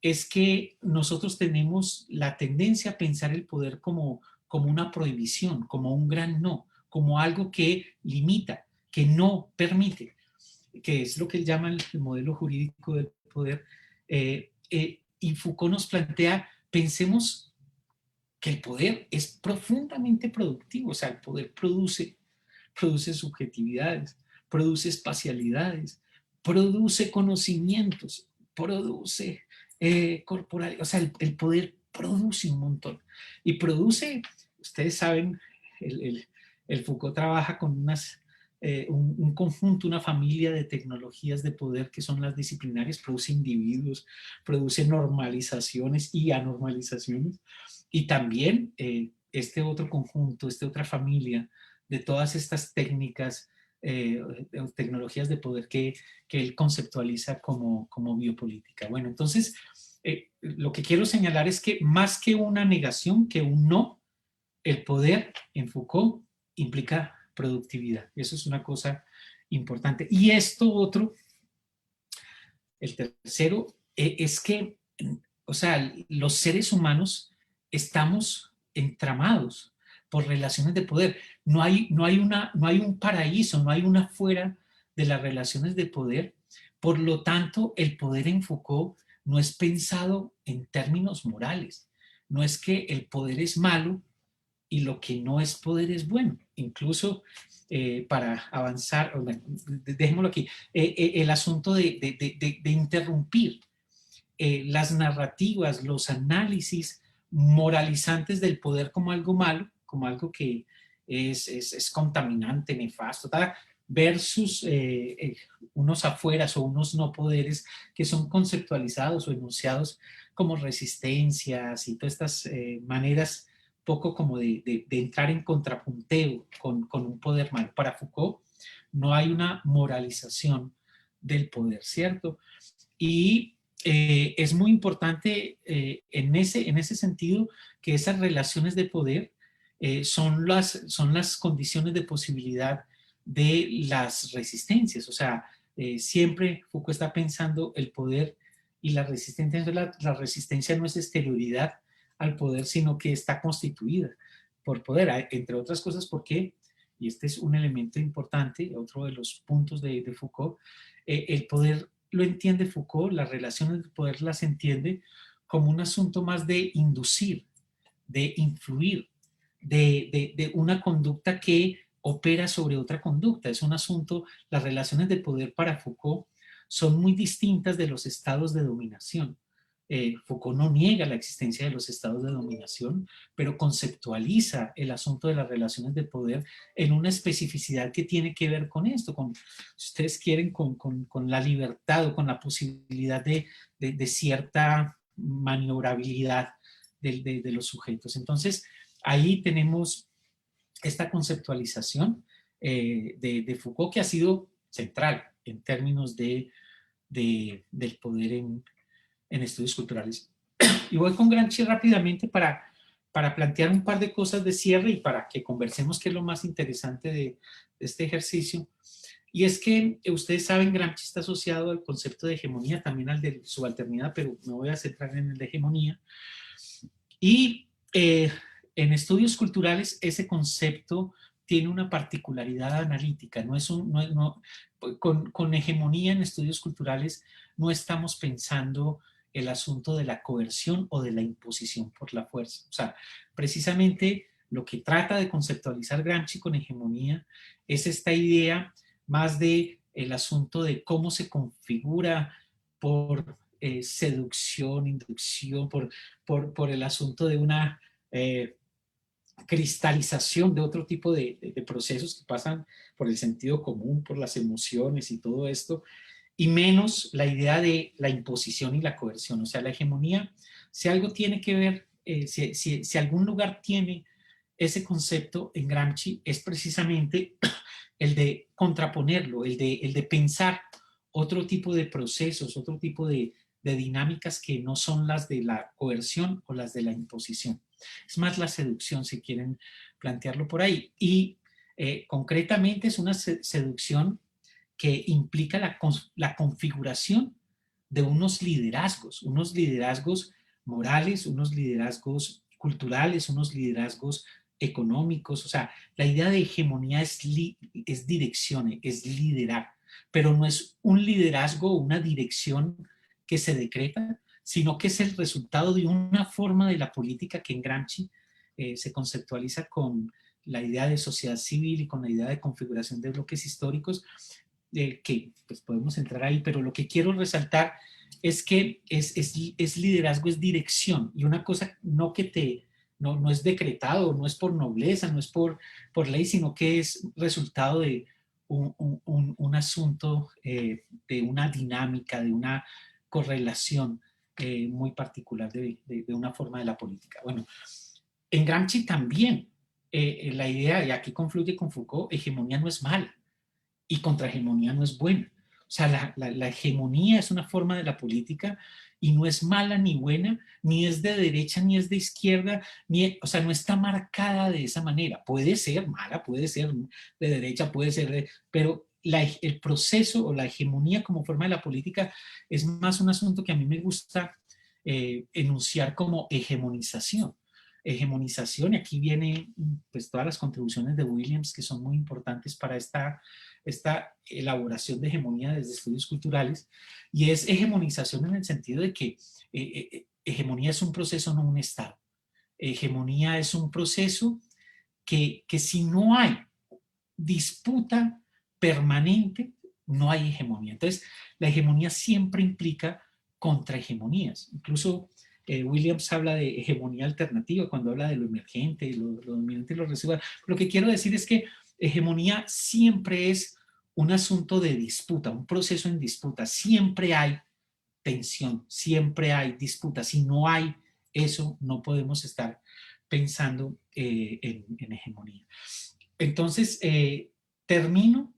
es que nosotros tenemos la tendencia a pensar el poder como una prohibición, como un gran no, como algo que limita, que no permite, que es lo que él llama el modelo jurídico del poder. Y Foucault nos plantea, pensemos que el poder es profundamente productivo, o sea, el poder produce subjetividades, produce espacialidades, produce conocimientos, produce corporal, o sea, el poder produce un montón. Y produce, ustedes saben, el Foucault trabaja con un conjunto, una familia de tecnologías de poder que son las disciplinarias, produce individuos, produce normalizaciones y anormalizaciones, y también este otro conjunto, esta otra familia de todas estas técnicas, tecnologías de poder que él conceptualiza como biopolítica. Bueno, entonces, lo que quiero señalar es que más que una negación, que un no, el poder en Foucault implica productividad. Eso es una cosa importante. Y esto otro, el tercero, es que, o sea, los seres humanos estamos entramados por relaciones de poder. No hay un paraíso, no hay una fuera de las relaciones de poder. Por lo tanto, el poder en Foucault no es pensado en términos morales. No es que el poder es malo y lo que no es poder es bueno. Incluso para avanzar, dejémoslo aquí, el asunto de interrumpir las narrativas, los análisis moralizantes del poder como algo malo, como algo que es contaminante, nefasto, versus unos afueras o unos no poderes que son conceptualizados o enunciados como resistencias y todas estas maneras poco como de entrar en contrapunteo con un poder malo. Para Foucault no hay una moralización del poder, ¿cierto? Y es muy importante en ese sentido que esas relaciones de poder son las condiciones de posibilidad de las resistencias. O sea, siempre Foucault está pensando el poder y la resistencia. La resistencia no es exterioridad al poder, sino que está constituida por poder, entre otras cosas porque, y este es un elemento importante, otro de los puntos de Foucault, el poder lo entiende Foucault, las relaciones de poder las entiende como un asunto más de inducir, de influir, de una conducta que opera sobre otra conducta. Es un asunto, las relaciones de poder para Foucault son muy distintas de los estados de dominación. Foucault no niega la existencia de los estados de dominación, pero conceptualiza el asunto de las relaciones de poder en una especificidad que tiene que ver con esto, si ustedes quieren, con la libertad o con la posibilidad de cierta maniobrabilidad de los sujetos. Entonces, ahí tenemos esta conceptualización de Foucault que ha sido central en términos del poder en estudios culturales. Y voy con Gramsci rápidamente para plantear un par de cosas de cierre y para que conversemos qué es lo más interesante de este ejercicio. Y es que ustedes saben, Gramsci está asociado al concepto de hegemonía, también al de subalternidad, pero me voy a centrar en el de hegemonía. Y en estudios culturales ese concepto tiene una particularidad analítica, con hegemonía en estudios culturales no estamos pensando el asunto de la coerción o de la imposición por la fuerza. O sea, precisamente lo que trata de conceptualizar Gramsci con hegemonía es esta idea más de el asunto de cómo se configura por seducción, inducción, por el asunto de una cristalización de otro tipo de procesos que pasan por el sentido común, por las emociones y todo esto, y menos la idea de la imposición y la coerción. O sea, la hegemonía, si algo tiene que ver, si algún lugar tiene ese concepto en Gramsci, es precisamente el de contraponerlo, el de pensar otro tipo de procesos, otro tipo de dinámicas que no son las de la coerción o las de la imposición. Es más la seducción, si quieren plantearlo por ahí. Y concretamente es una seducción que implica la configuración de unos liderazgos morales, unos liderazgos culturales, unos liderazgos económicos. O sea, la idea de hegemonía es dirección, es liderar, pero no es un liderazgo o una dirección que se decreta, sino que es el resultado de una forma de la política que en Gramsci se conceptualiza con la idea de sociedad civil y con la idea de configuración de bloques históricos, que pues podemos entrar ahí, pero lo que quiero resaltar es que es liderazgo, es dirección, y una cosa no que no es decretado, no es por nobleza, no es por ley, sino que es resultado de un asunto, de una dinámica, de una correlación muy particular de una forma de la política. Bueno, en Gramsci también la idea, y aquí confluye con Foucault, hegemonía no es mala y contrahegemonía no es buena. O sea, la hegemonía es una forma de la política y no es mala ni buena, ni es de derecha ni es de izquierda, o sea, no está marcada de esa manera. Puede ser mala, puede ser de derecha, puede ser pero el proceso o la hegemonía como forma de la política es más un asunto que a mí me gusta enunciar como hegemonización. Hegemonización, y aquí viene pues todas las contribuciones de Williams que son muy importantes para esta elaboración de hegemonía desde estudios culturales, y es hegemonización en el sentido de que hegemonía es un proceso, no un estado. Hegemonía es un proceso que si no hay disputa permanente, no hay hegemonía. Entonces, la hegemonía siempre implica contrahegemonías. Incluso Williams habla de hegemonía alternativa cuando habla de lo emergente, lo dominante y lo residual. Lo que quiero decir es que hegemonía siempre es un asunto de disputa, un proceso en disputa. Siempre hay tensión, siempre hay disputa. Si no hay eso, no podemos estar pensando en hegemonía. Entonces, termino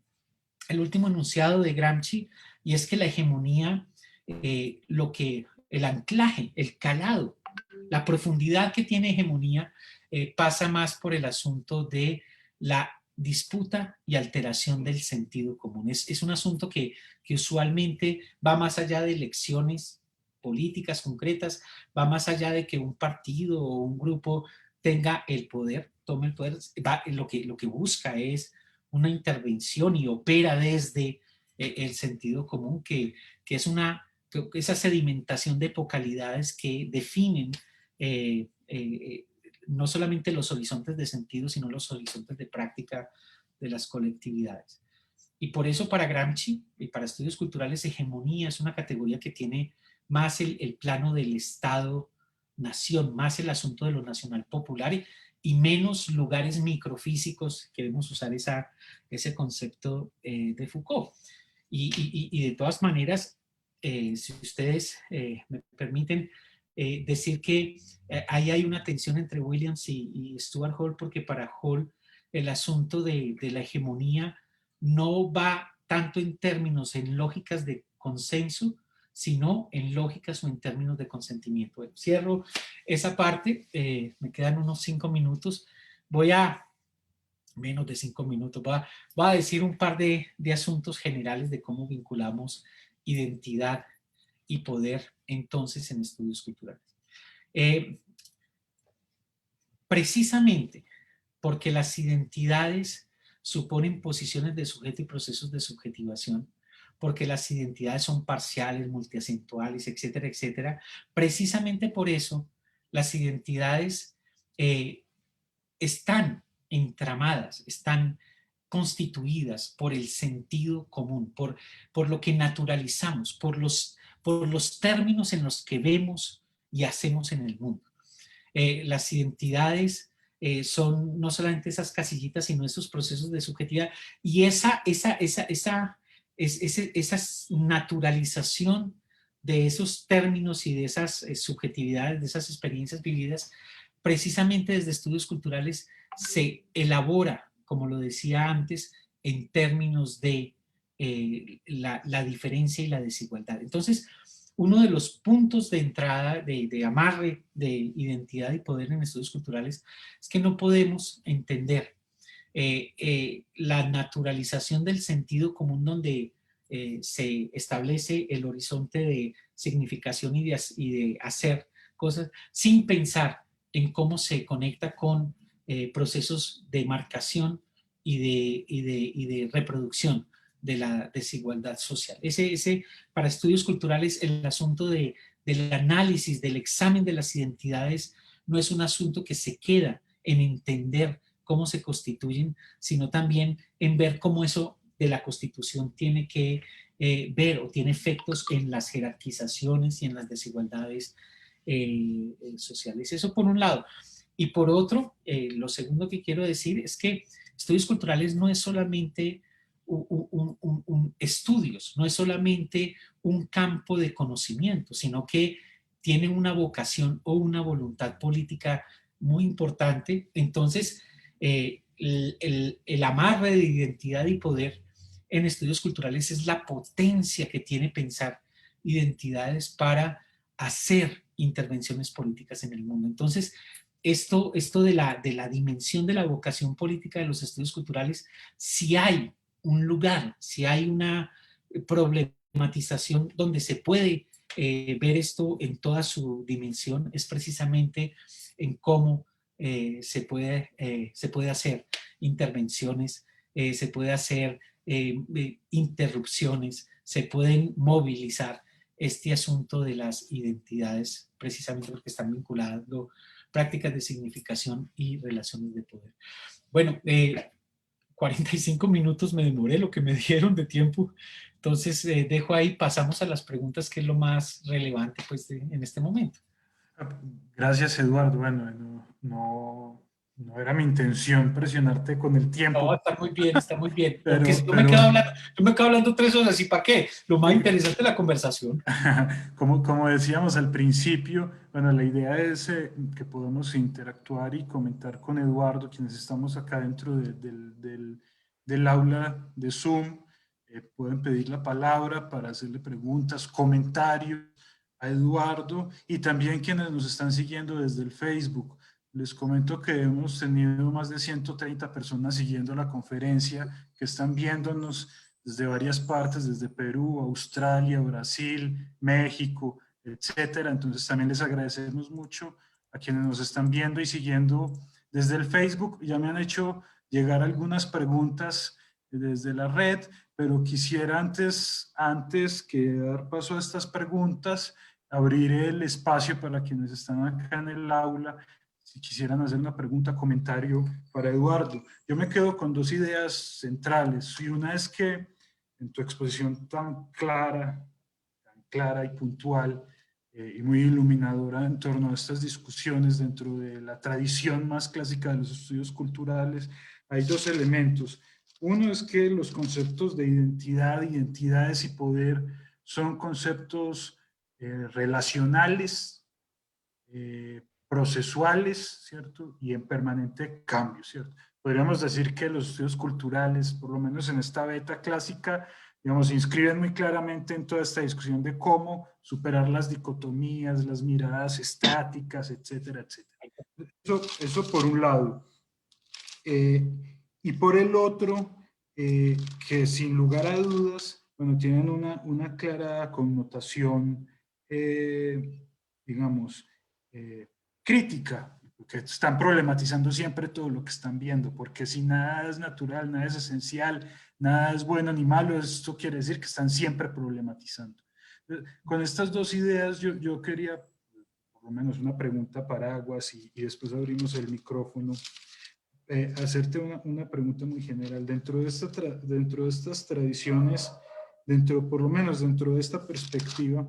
el último enunciado de Gramsci, y es que la hegemonía, el anclaje, el calado, la profundidad que tiene hegemonía pasa más por el asunto de la disputa y alteración del sentido común. Es un asunto que usualmente va más allá de elecciones políticas concretas, va más allá de que un partido o un grupo tenga el poder, tome el poder, lo que busca es una intervención y opera desde el sentido común, que es esa sedimentación de epocalidades que definen no solamente los horizontes de sentido, sino los horizontes de práctica de las colectividades. Y por eso para Gramsci y para estudios culturales, hegemonía es una categoría que tiene más el plano del Estado-nación, más el asunto de lo nacional popular y menos lugares microfísicos. Queremos usar ese concepto de Foucault. Y de todas maneras, si ustedes me permiten decir que ahí hay una tensión entre Williams y Stuart Hall, porque para Hall el asunto de la hegemonía no va tanto en términos, en lógicas de consenso, sino en lógicas o en términos de consentimiento. Bueno, cierro esa parte, me quedan unos 5 minutos, menos de 5 minutos, voy a decir un par de asuntos generales de cómo vinculamos identidad y poder entonces en estudios culturales. Precisamente porque las identidades suponen posiciones de sujeto y procesos de subjetivación, porque las identidades son parciales, multiacentuales, etcétera, etcétera. Precisamente por eso las identidades están entramadas, están constituidas por el sentido común, por lo que naturalizamos, por los términos en los que vemos y hacemos en el mundo. Las identidades no solamente esas casillitas, sino esos procesos de subjetividad, y esa esa naturalización de esos términos y de esas subjetividades, de esas experiencias vividas, precisamente desde estudios culturales se elabora, como lo decía antes, en términos de la diferencia y la desigualdad. Entonces, uno de los puntos de entrada, de amarre de identidad y poder en estudios culturales, es que no podemos entender la naturalización del sentido común donde se establece el horizonte de significación y de hacer cosas sin pensar en cómo se conecta con procesos de marcación y de reproducción de la desigualdad social. Para estudios culturales, el asunto del análisis, del examen de las identidades, no es un asunto que se queda en entender cómo se constituyen, sino también en ver cómo eso de la constitución tiene que ver o tiene efectos en las jerarquizaciones y en las desigualdades sociales. Eso por un lado. Y por otro, lo segundo que quiero decir es que estudios culturales no es solamente estudios, no es solamente un campo de conocimiento, sino que tiene una vocación o una voluntad política muy importante. Entonces, el amarre de identidad y poder en estudios culturales es la potencia que tiene pensar identidades para hacer intervenciones políticas en el mundo. Entonces, esto de la dimensión de la vocación política de los estudios culturales, si hay un lugar, si hay una problematización donde se puede ver esto en toda su dimensión, es precisamente en cómo se puede hacer intervenciones, se puede hacer interrupciones, se pueden movilizar este asunto de las identidades, precisamente porque están vinculando prácticas de significación y relaciones de poder. Bueno, 45 minutos me demoré, lo que me dieron de tiempo. Entonces, dejo ahí, pasamos a las preguntas, que es lo más relevante pues, en este momento. Gracias, Eduardo. Bueno, no era mi intención presionarte con el No, tiempo, está muy bien, está muy bien. Porque si pero, yo pero me quedo hablando 3 horas, ¿y para qué? Lo más sí, interesante es la conversación. como decíamos al principio, bueno, la idea es que podamos interactuar y comentar con Eduardo, quienes estamos acá dentro del aula de Zoom. Pueden pedir la palabra para hacerle preguntas, comentarios a Eduardo y también quienes nos están siguiendo desde el Facebook. Les comento que hemos tenido más de 130 personas siguiendo la conferencia, que están viéndonos desde varias partes, desde Perú, Australia, Brasil, México, etcétera. Entonces también les agradecemos mucho a quienes nos están viendo y siguiendo desde el Facebook. Ya me han hecho llegar algunas preguntas desde la red, pero quisiera antes que dar paso a estas preguntas, abrir el espacio para quienes están acá en el aula, si quisieran hacer una pregunta, comentario para Eduardo. Yo me quedo con dos ideas centrales, y una es que en tu exposición tan clara y puntual y muy iluminadora en torno a estas discusiones dentro de la tradición más clásica de los estudios culturales, hay dos elementos. Uno es que los conceptos de identidad, identidades y poder son conceptos relacionales, procesuales, ¿cierto? Y en permanente cambio, ¿cierto? Podríamos decir que los estudios culturales, por lo menos en esta beta clásica, digamos, se inscriben muy claramente en toda esta discusión de cómo superar las dicotomías, las miradas estáticas, etcétera, etcétera. Eso por un lado. Eh, y por el otro, que sin lugar a dudas, bueno, tienen una clara connotación, digamos, crítica, porque están problematizando siempre todo lo que están viendo, porque si nada es natural, nada es esencial, nada es bueno ni malo, esto quiere decir que están siempre problematizando. Con estas dos ideas yo quería, por lo menos una pregunta paraguas y después abrimos el micrófono, hacerte una pregunta muy general. Dentro de estas tradiciones, por lo menos dentro de esta perspectiva,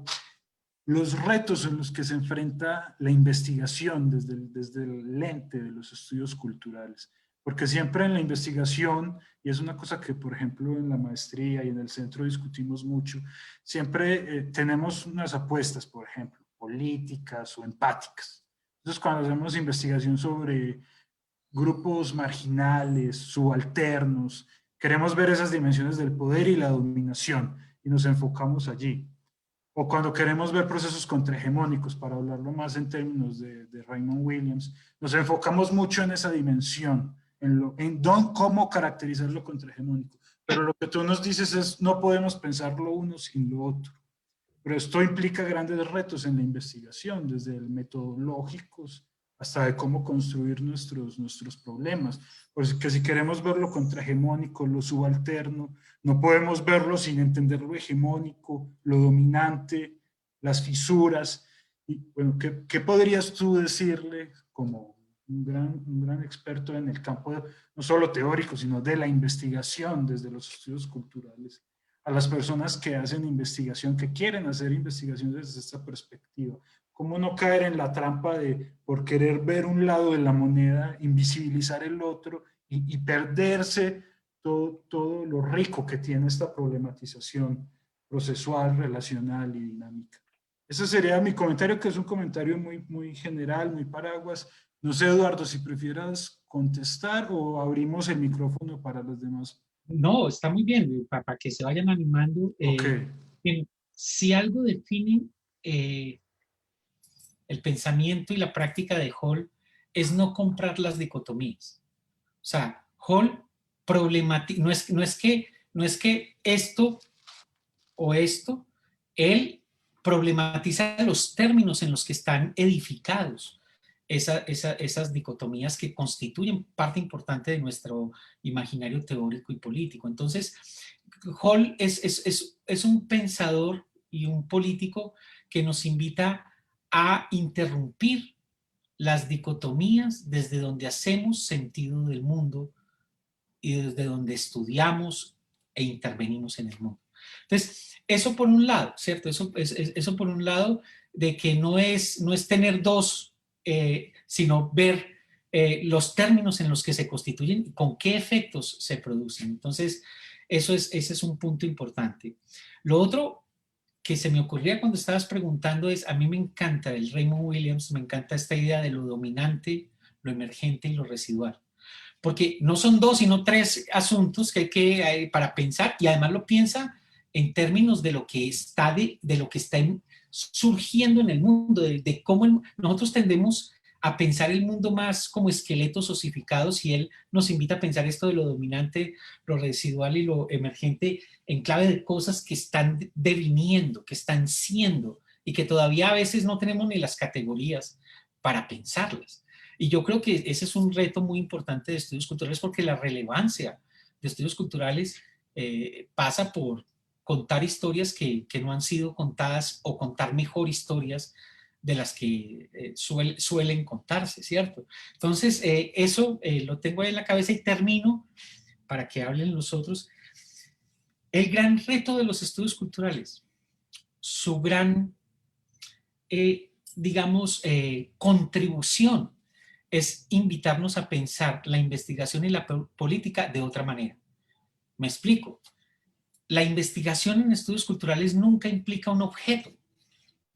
los retos en los que se enfrenta la investigación desde el lente de los estudios culturales. porque siempre en la investigación, y es una cosa que por ejemplo en la maestría y en el centro discutimos mucho, siempre tenemos unas apuestas, por ejemplo, políticas o empáticas. Entonces cuando hacemos investigación sobre grupos marginales, subalternos, queremos ver esas dimensiones del poder y la dominación y nos enfocamos allí. O cuando queremos ver procesos contrahegemónicos, para hablarlo más en términos de Raymond Williams, nos enfocamos mucho en esa dimensión, cómo caracterizar lo contrahegemónico. Pero lo que tú nos dices es, no podemos pensar lo uno sin lo otro. Pero esto implica grandes retos en la investigación, desde el metodológicos hasta de cómo construir nuestros problemas. Porque si queremos ver lo contrahegemónico, lo subalterno, no podemos verlo sin entender lo hegemónico, lo dominante, las fisuras. Y bueno, ¿qué podrías tú decirle como un gran experto en el campo, no solo teórico, sino de la investigación desde los estudios culturales, a las personas que hacen investigación, que quieren hacer investigación desde esta perspectiva? ¿Cómo no caer en la trampa de, por querer ver un lado de la moneda, invisibilizar el otro y perderse todo lo rico que tiene esta problematización procesual, relacional y dinámica? Ese sería mi comentario, que es un comentario muy general, muy paraguas. No sé, Eduardo, si prefieras contestar o abrimos el micrófono para los demás. No, está muy bien, para que se vayan animando. Ok, Si algo define el pensamiento y la práctica de Hall es no comprar las dicotomías. O sea, Hall no es que esto o esto, él problematiza los términos en los que están edificados esas dicotomías que constituyen parte importante de nuestro imaginario teórico y político. Entonces, Hall es un pensador y un político que nos invita a interrumpir las dicotomías desde donde hacemos sentido del mundo y desde donde estudiamos e intervenimos en el mundo. Entonces, eso por un lado, ¿cierto? Eso por un lado, de que no es tener dos, sino ver los términos en los que se constituyen y con qué efectos se producen. Entonces, ese es un punto importante. Lo otro que se me ocurría cuando estabas preguntando es, a mí me encanta el Raymond Williams, me encanta esta idea de lo dominante, lo emergente y lo residual, porque no son dos, sino tres asuntos que hay para pensar, y además lo piensa en términos de lo que está, de lo que está surgiendo en el mundo, de cómo nosotros tendemos a pensar el mundo más como esqueletos osificados, y él nos invita a pensar esto de lo dominante, lo residual y lo emergente en clave de cosas que están deviniendo, que están siendo, y que todavía a veces no tenemos ni las categorías para pensarlas. Y yo creo que ese es un reto muy importante de estudios culturales, porque la relevancia de estudios culturales pasa por contar historias que no han sido contadas, o contar mejor historias de las que suelen contarse, ¿cierto? Entonces, eso lo tengo ahí en la cabeza, y termino para que hablen los otros. El gran reto de los estudios culturales, su gran, digamos, contribución, es invitarnos a pensar la investigación y la política de otra manera. Me explico. La investigación en estudios culturales nunca implica un objeto,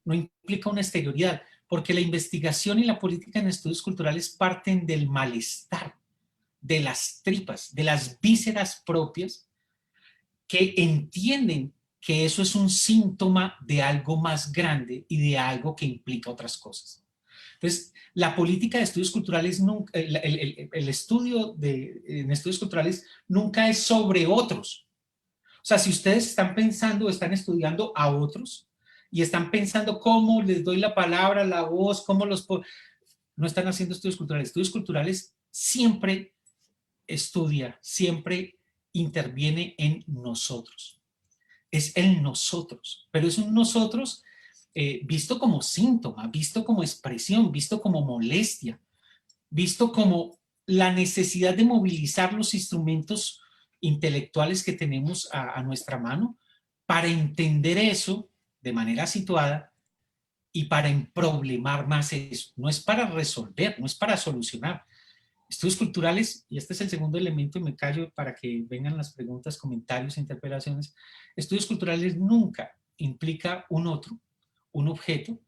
no implica una exterioridad, porque la investigación y la política en estudios culturales parten del malestar, de las tripas, de las vísceras propias, que entienden que eso es un síntoma de algo más grande y de algo que implica otras cosas. Entonces, la política de estudios culturales, nunca, el estudio en estudios culturales nunca es sobre otros. O sea, si ustedes están pensando o están estudiando a otros y están pensando cómo les doy la palabra, la voz, cómo los... No están haciendo estudios culturales. Estudios culturales siempre estudia, siempre interviene en nosotros. Es el nosotros, pero es un nosotros visto como síntoma, visto como expresión, visto como molestia, visto como la necesidad de movilizar los instrumentos intelectuales que tenemos a nuestra mano para entender eso de manera situada y para emproblemar más eso. No es para resolver, no es para solucionar, Estudios culturales, y este es el segundo elemento y me callo para que vengan las preguntas, comentarios, interpelaciones. Estudios culturales nunca implica un otro, un objeto,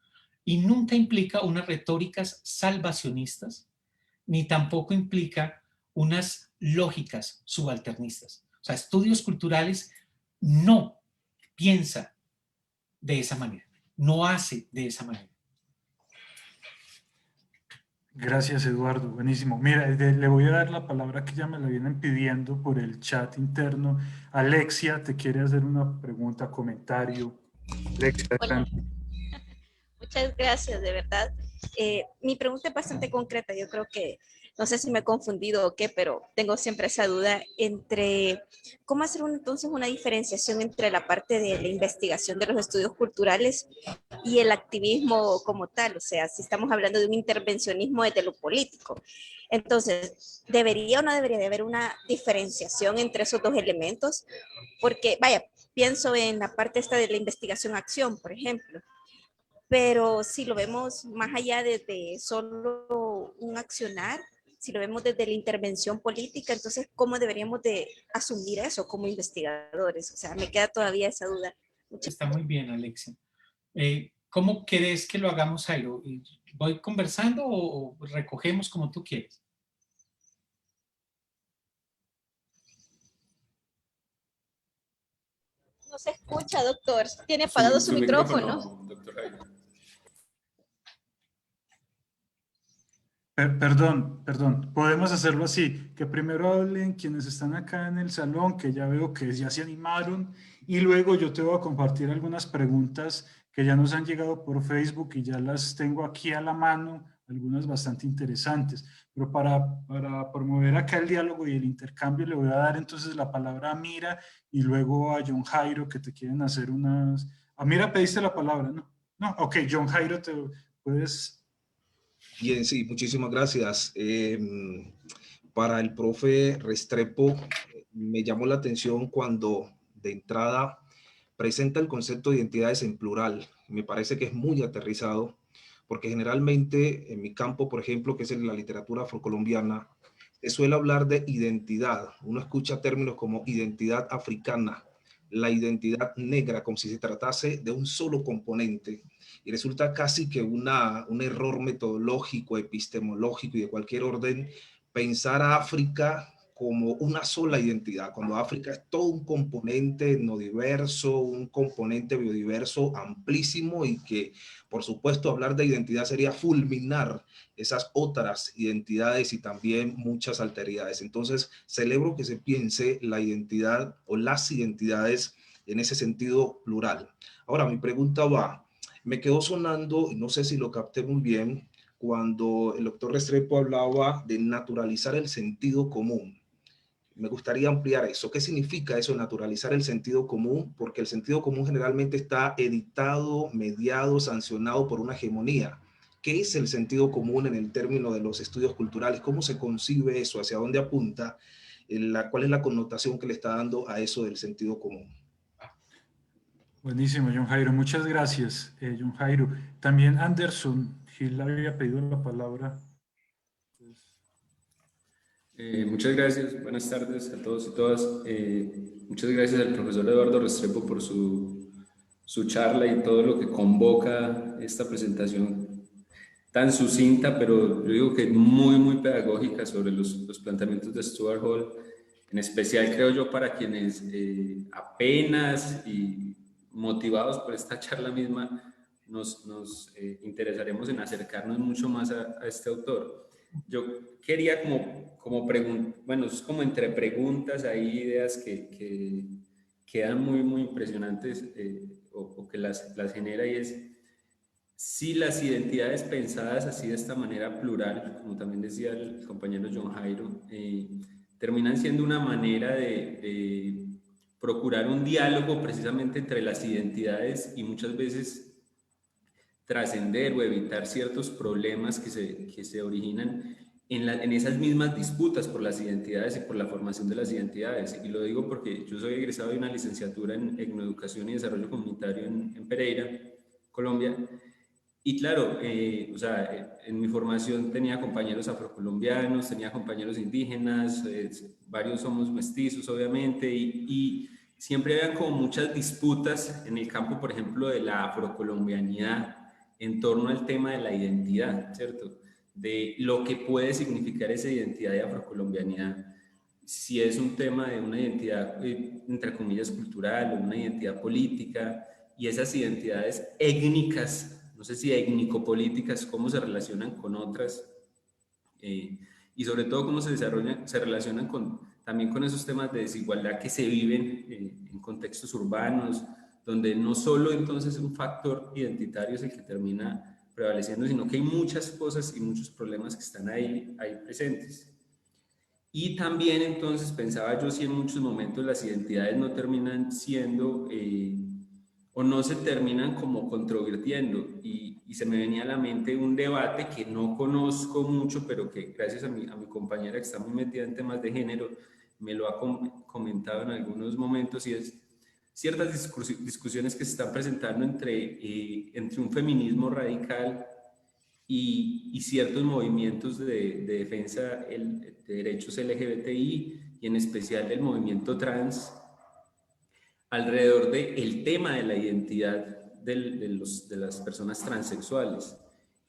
y nunca implica unas retóricas salvacionistas, ni tampoco implica unas lógicas subalternistas. O sea, estudios culturales no piensa de esa manera, no hace de esa manera. Gracias, Eduardo. Buenísimo. Mira, le voy a dar la palabra que ya me la vienen pidiendo por el chat interno. Alexia, te quiere hacer una pregunta, comentario. Alexia, Bueno, adelante. muchas gracias, de verdad. Mi pregunta es bastante concreta. Yo creo que, no sé si me he confundido o qué, pero tengo siempre esa duda entre cómo hacer entonces una diferenciación entre la parte de la investigación de los estudios culturales y el activismo como tal. O sea, si estamos hablando de un intervencionismo desde lo político. Entonces, ¿debería o no debería de haber una diferenciación entre esos dos elementos? Porque, vaya, pienso en la parte esta de la investigación-acción, por ejemplo. Pero si lo vemos más allá de solo un accionar, si lo vemos desde la intervención política, entonces, ¿cómo deberíamos de asumir eso como investigadores? O sea, me queda todavía esa duda. Está muy bien, Alexia. ¿Cómo querés que lo hagamos, Jairo? ¿Voy conversando o recogemos como tú quieres? No se escucha, doctor. Tiene apagado su micrófono. Doctor Jairo. Perdón, podemos hacerlo así, que primero hablen quienes están acá en el salón, que ya veo que ya se animaron, y luego yo te voy a compartir algunas preguntas que ya nos han llegado por Facebook y ya las tengo aquí a la mano, algunas bastante interesantes. Pero para promover acá el diálogo y el intercambio, le voy a dar entonces la palabra a Mira y luego a John Jairo, que te quieren hacer unas... A Mira pediste la palabra, ¿no? No, ok, John Jairo, te puedes... Bien, sí, muchísimas gracias. Para el profe Restrepo, me llamó la atención cuando de entrada presenta el concepto de identidades en plural. Me parece que es muy aterrizado, porque generalmente en mi campo, por ejemplo, que es en la literatura afrocolombiana, se suele hablar de identidad. Uno escucha términos como identidad africana, la identidad negra, como si se tratase de un solo componente. Y resulta casi que un error metodológico, epistemológico y de cualquier orden pensar a África como una sola identidad, cuando África es todo un componente etnodiverso, un componente biodiverso amplísimo y que, por supuesto, hablar de identidad sería fulminar esas otras identidades y también muchas alteridades. Entonces, celebro que se piense la identidad o las identidades en ese sentido plural. Ahora, mi pregunta va, me quedó sonando, y no sé si lo capté muy bien, cuando el doctor Restrepo hablaba de naturalizar el sentido común. Me gustaría ampliar eso. ¿Qué significa eso, naturalizar el sentido común? Porque el sentido común generalmente está editado, mediado, sancionado por una hegemonía. ¿Qué es el sentido común en el término de los estudios culturales? ¿Cómo se concibe eso? ¿Hacia dónde apunta? ¿Cuál es la connotación que le está dando a eso del sentido común? Buenísimo, John Jairo. Muchas gracias, John Jairo. También Anderson Gil había pedido la palabra. Muchas gracias, buenas tardes a todos y todas. Muchas gracias al profesor Eduardo Restrepo por su charla y todo lo que convoca esta presentación tan sucinta, pero yo digo que muy, muy pedagógica sobre los planteamientos de Stuart Hall, en especial creo yo para quienes apenas y motivados por esta charla misma nos interesaremos en acercarnos mucho más a este autor. Yo quería como preguntar, bueno, es como entre preguntas, hay ideas que quedan muy, muy impresionantes o que las genera y es si las identidades pensadas así de esta manera plural, como también decía el compañero John Jairo, terminan siendo una manera de procurar un diálogo precisamente entre las identidades y muchas veces trascender o evitar ciertos problemas que se originan en esas mismas disputas por las identidades y por la formación de las identidades. Y lo digo porque yo soy egresado de una licenciatura en Etnoeducación y Desarrollo Comunitario en Pereira, Colombia, Y claro, o sea, en mi formación tenía compañeros afrocolombianos, tenía compañeros indígenas, varios somos mestizos obviamente, y siempre habían como muchas disputas en el campo, por ejemplo, de la afrocolombianidad en torno al tema de la identidad, ¿cierto? De lo que puede significar esa identidad de afrocolombianidad, si es un tema de una identidad, entre comillas, cultural o una identidad política, y esas identidades étnicas, no sé si étnico-políticas, cómo se relacionan con otras, y sobre todo cómo se desarrollan, se relacionan también con esos temas de desigualdad que se viven en contextos urbanos, donde no solo entonces un factor identitario es el que termina prevaleciendo, sino que hay muchas cosas y muchos problemas que están ahí presentes. Y también entonces pensaba yo si en muchos momentos las identidades no terminan siendo o no se terminan como controvirtiendo, y se me venía a la mente un debate que no conozco mucho, pero que gracias a mi compañera que está muy metida en temas de género, me lo ha comentado en algunos momentos, y es ciertas discusiones que se están presentando entre un feminismo radical y ciertos movimientos de defensa de derechos LGBTI, y en especial del movimiento trans, alrededor del tema de la identidad de las personas transexuales,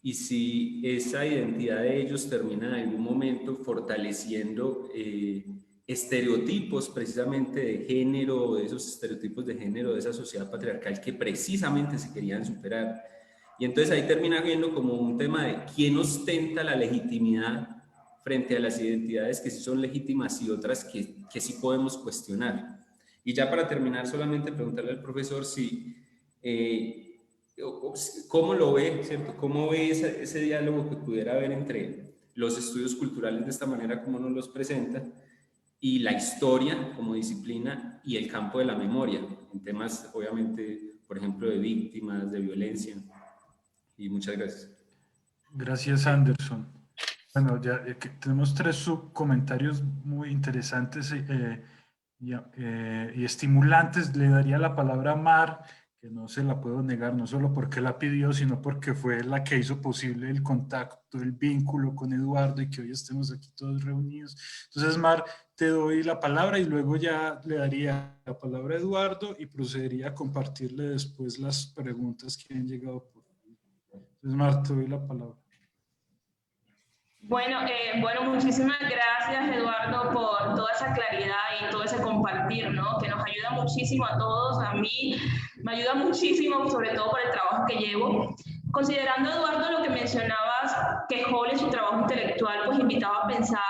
y si esa identidad de ellos termina en algún momento fortaleciendo estereotipos precisamente de género, de esos estereotipos de género de esa sociedad patriarcal que precisamente se querían superar. Y entonces ahí termina viendo como un tema de quién ostenta la legitimidad frente a las identidades que sí son legítimas y otras que sí podemos cuestionar. Y ya para terminar, solamente preguntarle al profesor si, cómo lo ve, ¿cierto? ¿Cómo ve ese diálogo que pudiera haber entre los estudios culturales de esta manera como nos los presenta, y la historia como disciplina y el campo de la memoria, en temas obviamente, por ejemplo, de víctimas, de violencia? Y muchas gracias. Gracias, Anderson. Bueno, ya que tenemos tres subcomentarios muy interesantes y estimulantes. Le daría la palabra a Mar, que no se la puedo negar, no solo porque la pidió, sino porque fue la que hizo posible el contacto, el vínculo con Eduardo y que hoy estemos aquí todos reunidos. Entonces, Mar, te doy la palabra y luego ya le daría la palabra a Eduardo y procedería a compartirle después las preguntas que han llegado por ahí. Entonces, Mar, te doy la palabra. Bueno, muchísimas gracias, Eduardo, por toda esa claridad y todo ese compartir, ¿no? Que nos ayuda muchísimo a todos. A mí me ayuda muchísimo, sobre todo por el trabajo que llevo. Considerando, Eduardo, lo que mencionabas, que Hall en su trabajo intelectual pues invitaba a pensar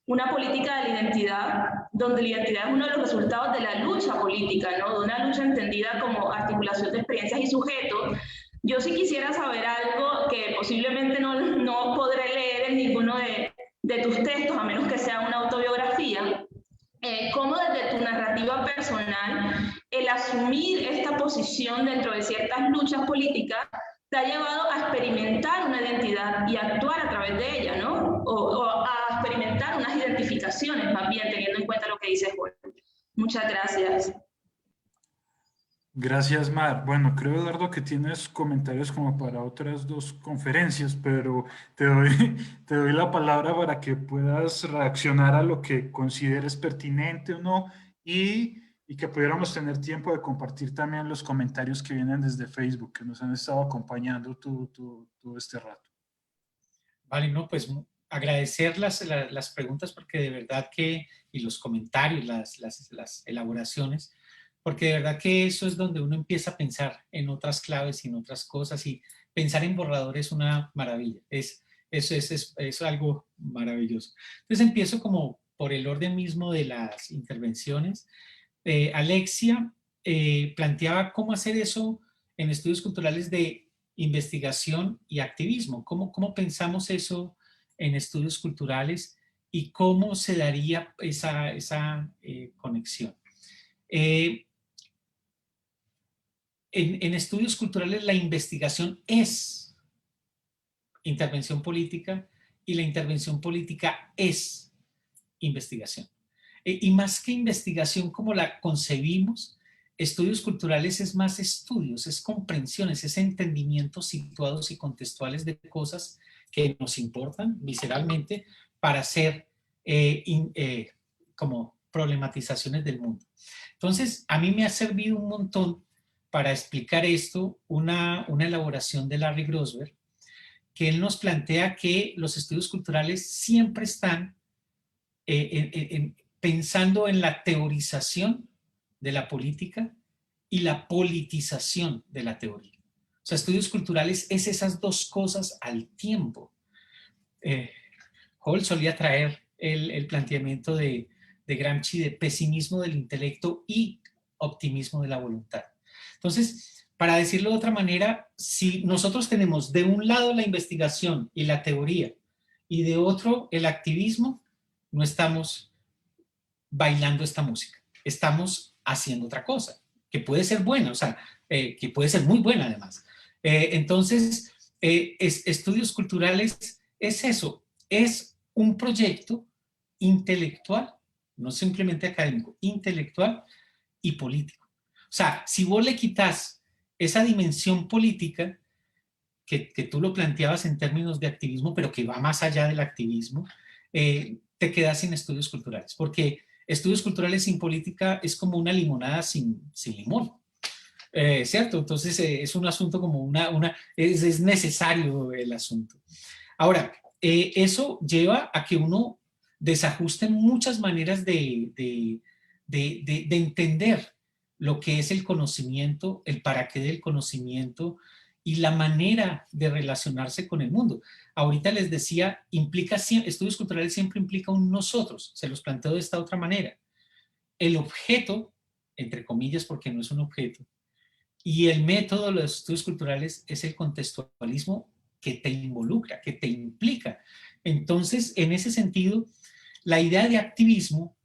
una política de la identidad, donde la identidad es uno de los resultados de la lucha política, ¿no? De una lucha entendida como articulación de experiencias y sujetos. Yo sí quisiera saber algo que posiblemente no podré leer en ninguno de tus textos, a menos que sea una autobiografía. ¿Cómo desde tu narrativa personal el asumir esta posición dentro de ciertas luchas políticas te ha llevado a experimentar una identidad y actuar a través de ella, ¿no? O a experimentar unas identificaciones, más bien, teniendo en cuenta lo que dice Jorge? Muchas gracias. Gracias, Mar. Bueno, creo, Eduardo, que tienes comentarios como para otras dos conferencias, pero te doy la palabra para que puedas reaccionar a lo que consideres pertinente o no, y que pudiéramos tener tiempo de compartir también los comentarios que vienen desde Facebook, que nos han estado acompañando todo este rato. Vale, no, pues agradecer las preguntas, porque de verdad que, y los comentarios, las elaboraciones, porque de verdad que eso es donde uno empieza a pensar en otras claves y en otras cosas, y pensar en borrador es una maravilla, es algo maravilloso. Entonces empiezo como por el orden mismo de las intervenciones. Alexia planteaba cómo hacer eso en estudios culturales de investigación y activismo, cómo pensamos eso en estudios culturales y cómo se daría esa conexión. En estudios culturales la investigación es intervención política y la intervención política es investigación. Y más que investigación como la concebimos, estudios culturales es más estudios, es comprensiones, es entendimientos situados y contextuales de cosas que nos importan visceralmente para hacer como problematizaciones del mundo. Entonces, a mí me ha servido un montón para explicar esto una elaboración de Larry Grossberg, que él nos plantea que los estudios culturales siempre están pensando en la teorización de la política y la politización de la teoría. O sea, estudios culturales es esas dos cosas al tiempo. Hall solía traer el planteamiento de Gramsci de pesimismo del intelecto y optimismo de la voluntad. Entonces, para decirlo de otra manera, si nosotros tenemos de un lado la investigación y la teoría y de otro el activismo, no estamos bailando esta música, estamos haciendo otra cosa, que puede ser buena, o sea, que puede ser muy buena además. Entonces, estudios culturales es eso, es un proyecto intelectual, no simplemente académico, intelectual y político. O sea, si vos le quitas esa dimensión política, que tú lo planteabas en términos de activismo, pero que va más allá del activismo, te quedas sin estudios culturales, porque estudios culturales sin política es como una limonada sin limón. ¿Cierto? Entonces es un asunto como es necesario el asunto. Ahora, eso lleva a que uno desajuste muchas maneras de entender lo que es el conocimiento, el para qué del conocimiento y la manera de relacionarse con el mundo. Ahorita les decía, estudios culturales siempre implica un nosotros, se los planteo de esta otra manera. El objeto, entre comillas porque no es un objeto, y el método de los estudios culturales es el contextualismo que te involucra, que te implica. Entonces, en ese sentido, la idea de activismo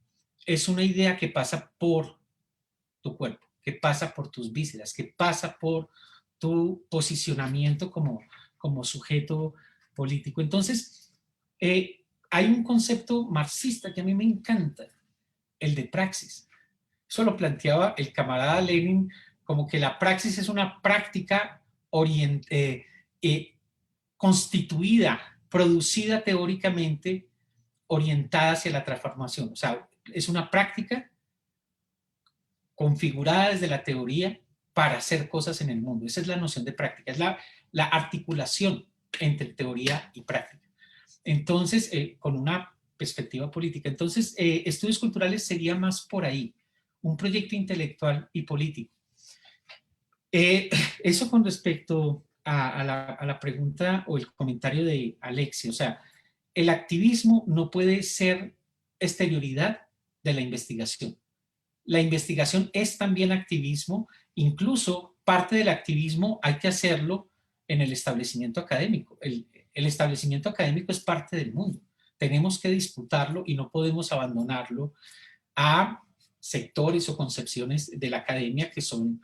es una idea que pasa por tu cuerpo, que pasa por tus vísceras, que pasa por tu posicionamiento como sujeto político. Entonces, hay un concepto marxista que a mí me encanta, el de praxis. Eso lo planteaba el camarada Lenin como que la praxis es una práctica constituida, producida teóricamente, orientada hacia la transformación. O sea, es una práctica configurada desde la teoría para hacer cosas en el mundo. Esa es la noción de práctica, es la articulación entre teoría y práctica. Entonces, con una perspectiva política. Entonces, estudios culturales sería más por ahí, un proyecto intelectual y político. Eso con respecto a la pregunta o el comentario de Alexi. O sea, el activismo no puede ser exterioridad de la investigación. La investigación es también activismo, incluso parte del activismo hay que hacerlo en el establecimiento académico. El establecimiento académico es parte del mundo. Tenemos que disputarlo y no podemos abandonarlo a sectores o concepciones de la academia que son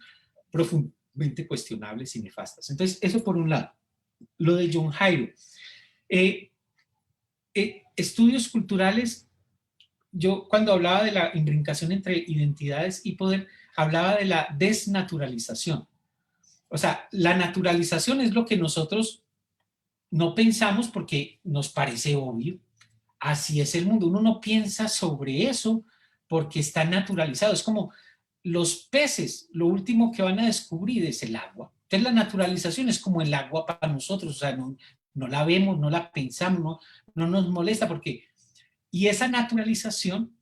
profundamente cuestionables y nefastas. Entonces, eso por un lado. Lo de John Jairo. Estudios culturales, yo cuando hablaba de la imbricación entre identidades y poder, hablaba de la desnaturalización. O sea, la naturalización es lo que nosotros no pensamos porque nos parece obvio. Así es el mundo. Uno no piensa sobre eso porque está naturalizado. Es como los peces, lo último que van a descubrir es el agua. Entonces la naturalización es como el agua para nosotros, o sea, no la vemos, no la pensamos, no nos molesta porque... Y esa naturalización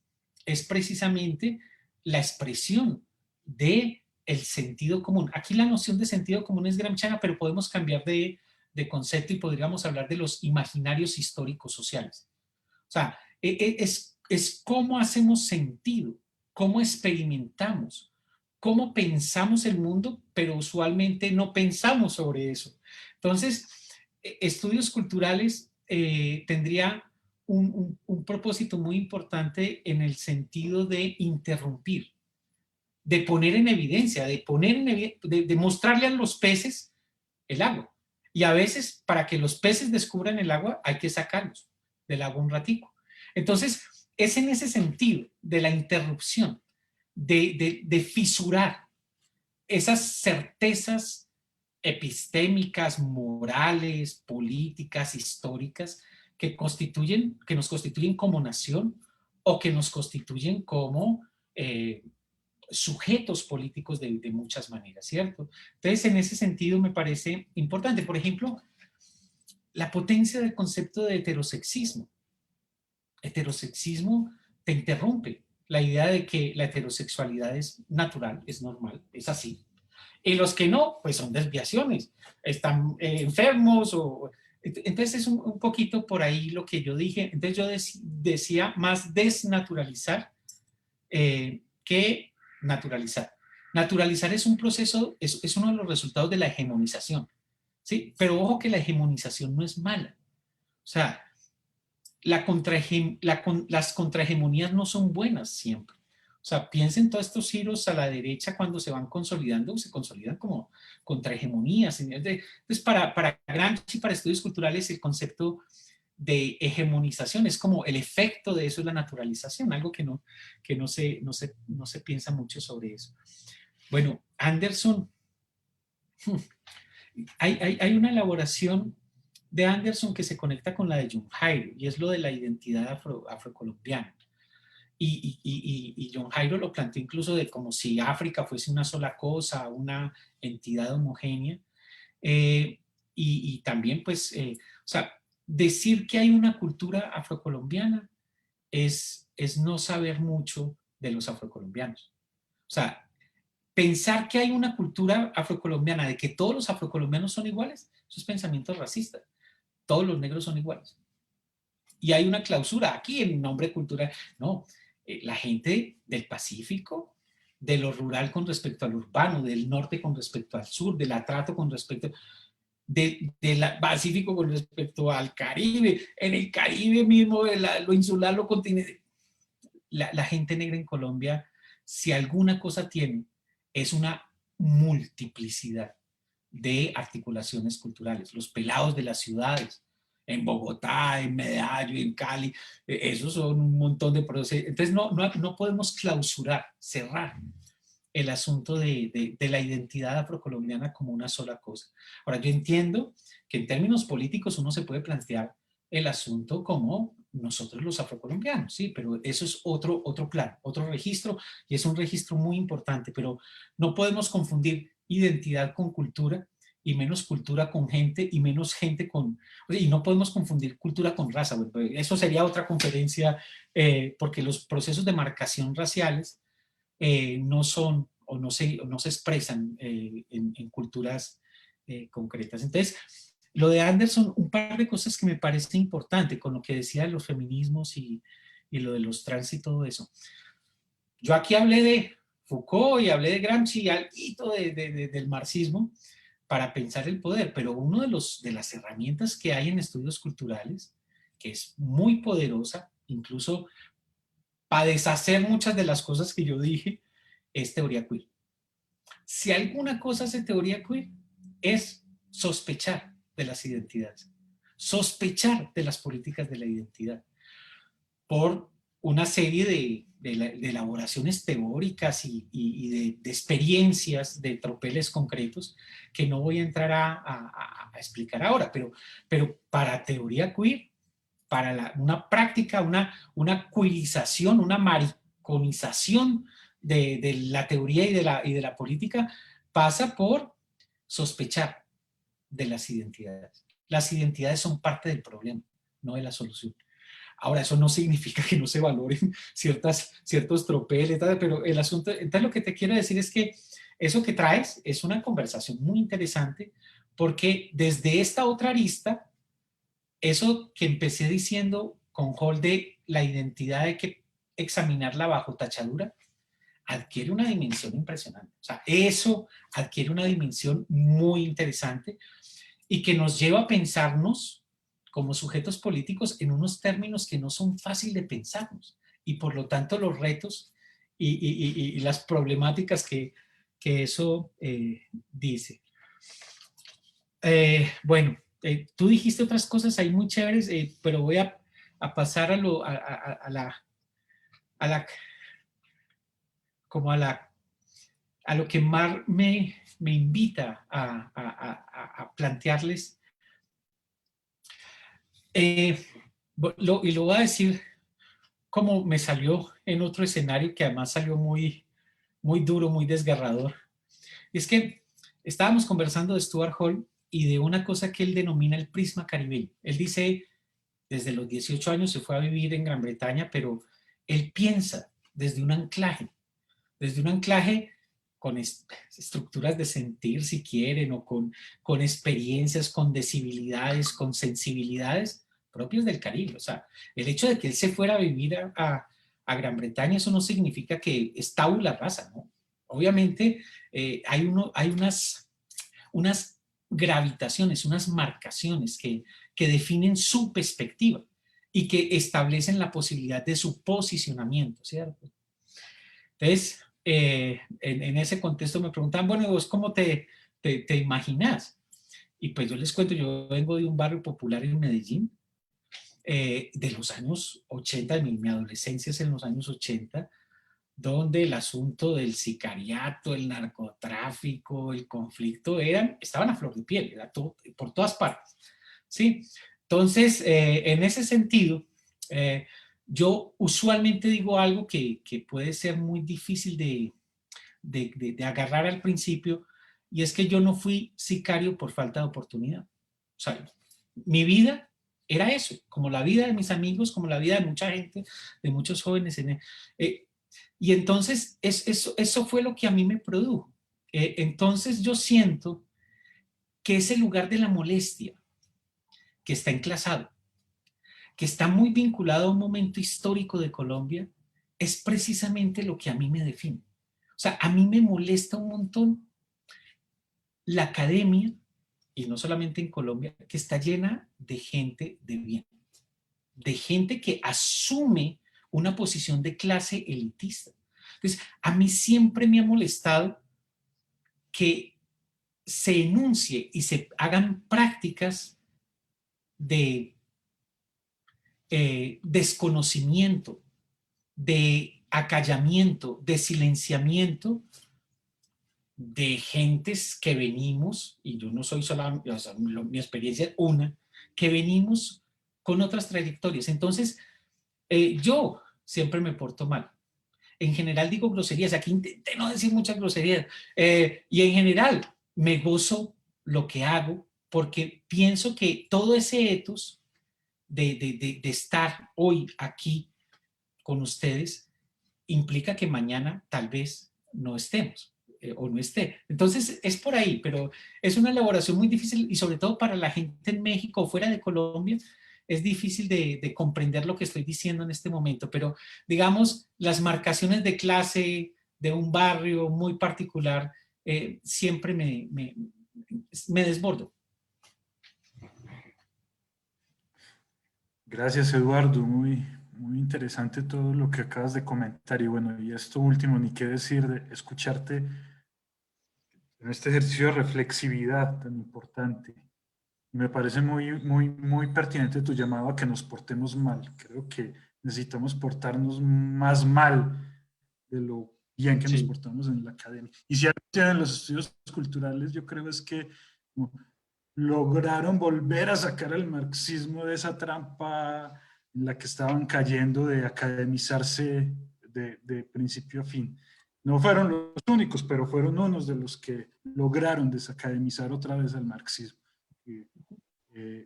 es precisamente la expresión del sentido común. Aquí la noción de sentido común es gramsciana, pero podemos cambiar de concepto y podríamos hablar de los imaginarios históricos sociales. O sea, es cómo hacemos sentido, cómo experimentamos, cómo pensamos el mundo, pero usualmente no pensamos sobre eso. Entonces, estudios culturales tendría un propósito muy importante en el sentido de interrumpir, de poner en evidencia, de mostrarle a los peces el agua. Y a veces, para que los peces descubran el agua, hay que sacarlos del agua un ratico. Entonces, es en ese sentido de la interrupción, de fisurar esas certezas epistémicas, morales, políticas, históricas, que nos constituyen como nación o que nos constituyen como sujetos políticos de muchas maneras, ¿cierto? Entonces, en ese sentido me parece importante. Por ejemplo, la potencia del concepto de heterosexismo. Heterosexismo te interrumpe la idea de que la heterosexualidad es natural, es normal, es así. Y los que no, pues son desviaciones, están enfermos o... Entonces es un poquito por ahí lo que yo dije. Entonces yo decía más desnaturalizar que naturalizar. Naturalizar es un proceso, es uno de los resultados de la hegemonización, ¿sí? Pero ojo que la hegemonización no es mala. O sea, las contrahegemonías no son buenas siempre. O sea, piensen todos estos giros a la derecha cuando se van consolidando, se consolidan como contrahegemonías. Entonces, para Gramsci, para estudios culturales, el concepto de hegemonización es como el efecto de eso es la naturalización, algo que no se piensa mucho sobre eso. Bueno, Anderson, hay una elaboración de Anderson que se conecta con la de John Jairo, y es lo de la identidad afrocolombiana. Y John Jairo lo planteó incluso de como si África fuese una sola cosa, una entidad homogénea. Y también, pues, o sea, decir que hay una cultura afrocolombiana es no saber mucho de los afrocolombianos. O sea, pensar que hay una cultura afrocolombiana, de que todos los afrocolombianos son iguales, eso es pensamiento racista. Todos los negros son iguales. Y hay una clausura aquí en nombre de cultura. No, la gente del Pacífico, de lo rural con respecto al urbano, del norte con respecto al sur, del atrato con respecto del Pacífico con respecto al Caribe, en el Caribe mismo, lo insular, lo continental. La gente negra en Colombia, si alguna cosa tiene, es una multiplicidad de articulaciones culturales. Los pelados de las ciudades, en Bogotá, en Medallo, en Cali, esos son un montón de procesos. Entonces no podemos clausurar, cerrar el asunto de la identidad afrocolombiana como una sola cosa. Ahora, yo entiendo que en términos políticos uno se puede plantear el asunto como nosotros los afrocolombianos, sí, pero eso es otro plan, otro registro, y es un registro muy importante, pero no podemos confundir identidad con cultura, y menos cultura con gente, y menos gente con... Y no podemos confundir cultura con raza. Eso sería otra conferencia, porque los procesos de marcación raciales no son o no se expresan en culturas concretas. Entonces, lo de Anderson, un par de cosas que me parece importante con lo que decía de los feminismos y lo de los trans y todo eso. Yo aquí hablé de Foucault y hablé de Gramsci y algo del marxismo para pensar el poder, pero uno de las herramientas que hay en estudios culturales, que es muy poderosa, incluso para deshacer muchas de las cosas que yo dije, es teoría queer. Si alguna cosa hace teoría queer, es sospechar de las identidades, sospechar de las políticas de la identidad, por una serie de elaboraciones teóricas y de experiencias, de tropeles concretos, que no voy a entrar a explicar ahora, pero para teoría queer, para una práctica, una queerización, una mariconización de la teoría y de la política, pasa por sospechar de las identidades. Las identidades son parte del problema, no de la solución. Ahora, eso no significa que no se valoren ciertos tropeles, pero el asunto, entonces lo que te quiero decir es que eso que traes es una conversación muy interesante, porque desde esta otra arista, eso que empecé diciendo con Hall de la identidad, hay que examinarla bajo tachadura, adquiere una dimensión impresionante. O sea, eso adquiere una dimensión muy interesante y que nos lleva a pensarnos como sujetos políticos en unos términos que no son fáciles de pensarnos, y por lo tanto los retos y las problemáticas que eso dice. Bueno, tú dijiste otras cosas ahí muy chéveres, pero voy a pasar a la a lo que Mar me invita a plantearles, y lo voy a decir como me salió en otro escenario que además salió muy, muy duro, muy desgarrador. Es que estábamos conversando de Stuart Hall y de una cosa que él denomina el prisma caribeño. Él dice, desde los 18 años se fue a vivir en Gran Bretaña, pero él piensa desde un anclaje con estructuras de sentir, si quieren, o con experiencias, con decibilidades, con sensibilidades propias del Caribe. O sea, el hecho de que él se fuera a vivir a Gran Bretaña, eso no significa que es tabula rasa, ¿no? Obviamente hay unas gravitaciones, unas marcaciones que definen su perspectiva y que establecen la posibilidad de su posicionamiento, ¿cierto? Entonces, en ese contexto me preguntan, bueno, ¿vos cómo te imaginas? Y pues yo les cuento, yo vengo de un barrio popular en Medellín, de los años 80, mi adolescencia es en los años 80, donde el asunto del sicariato, el narcotráfico, el conflicto estaban a flor de piel, era todo, por todas partes, ¿sí? Entonces, en ese sentido, yo usualmente digo algo que puede ser muy difícil de agarrar al principio, y es que yo no fui sicario por falta de oportunidad. O sea, mi vida era eso, como la vida de mis amigos, como la vida de mucha gente, de muchos jóvenes. Y entonces eso fue lo que a mí me produjo. Entonces yo siento que ese lugar de la molestia, que está enclasado, que está muy vinculado a un momento histórico de Colombia, es precisamente lo que a mí me define. O sea, a mí me molesta un montón la academia, y no solamente en Colombia, que está llena de gente de bien, de gente que asume una posición de clase elitista. Entonces, a mí siempre me ha molestado que se enuncie y se hagan prácticas de desconocimiento, de acallamiento, de silenciamiento de gentes que venimos, y yo no soy solamente, o sea, mi experiencia es una, que venimos con otras trayectorias. Entonces, yo siempre me porto mal. En general digo groserías, aquí intenté no decir muchas groserías, y en general me gozo lo que hago porque pienso que todo ese ethos de estar hoy aquí con ustedes implica que mañana tal vez no estemos o no esté. Entonces es por ahí, pero es una elaboración muy difícil y sobre todo para la gente en México o fuera de Colombia es difícil de comprender lo que estoy diciendo en este momento, pero digamos las marcaciones de clase de un barrio muy particular siempre me desbordo. Gracias, Eduardo. Muy interesante todo lo que acabas de comentar. Y bueno, y esto último, ni qué decir de escucharte en este ejercicio de reflexividad tan importante. Me parece muy pertinente tu llamado a que nos portemos mal. Creo que necesitamos portarnos más mal de lo bien que nos Sí. portamos en la academia. Y si algo tienen los estudios culturales, yo creo es que como, lograron volver a sacar al marxismo de esa trampa en la que estaban cayendo de academizarse de principio a fin. No fueron los únicos, pero fueron unos de los que lograron desacademizar otra vez al marxismo.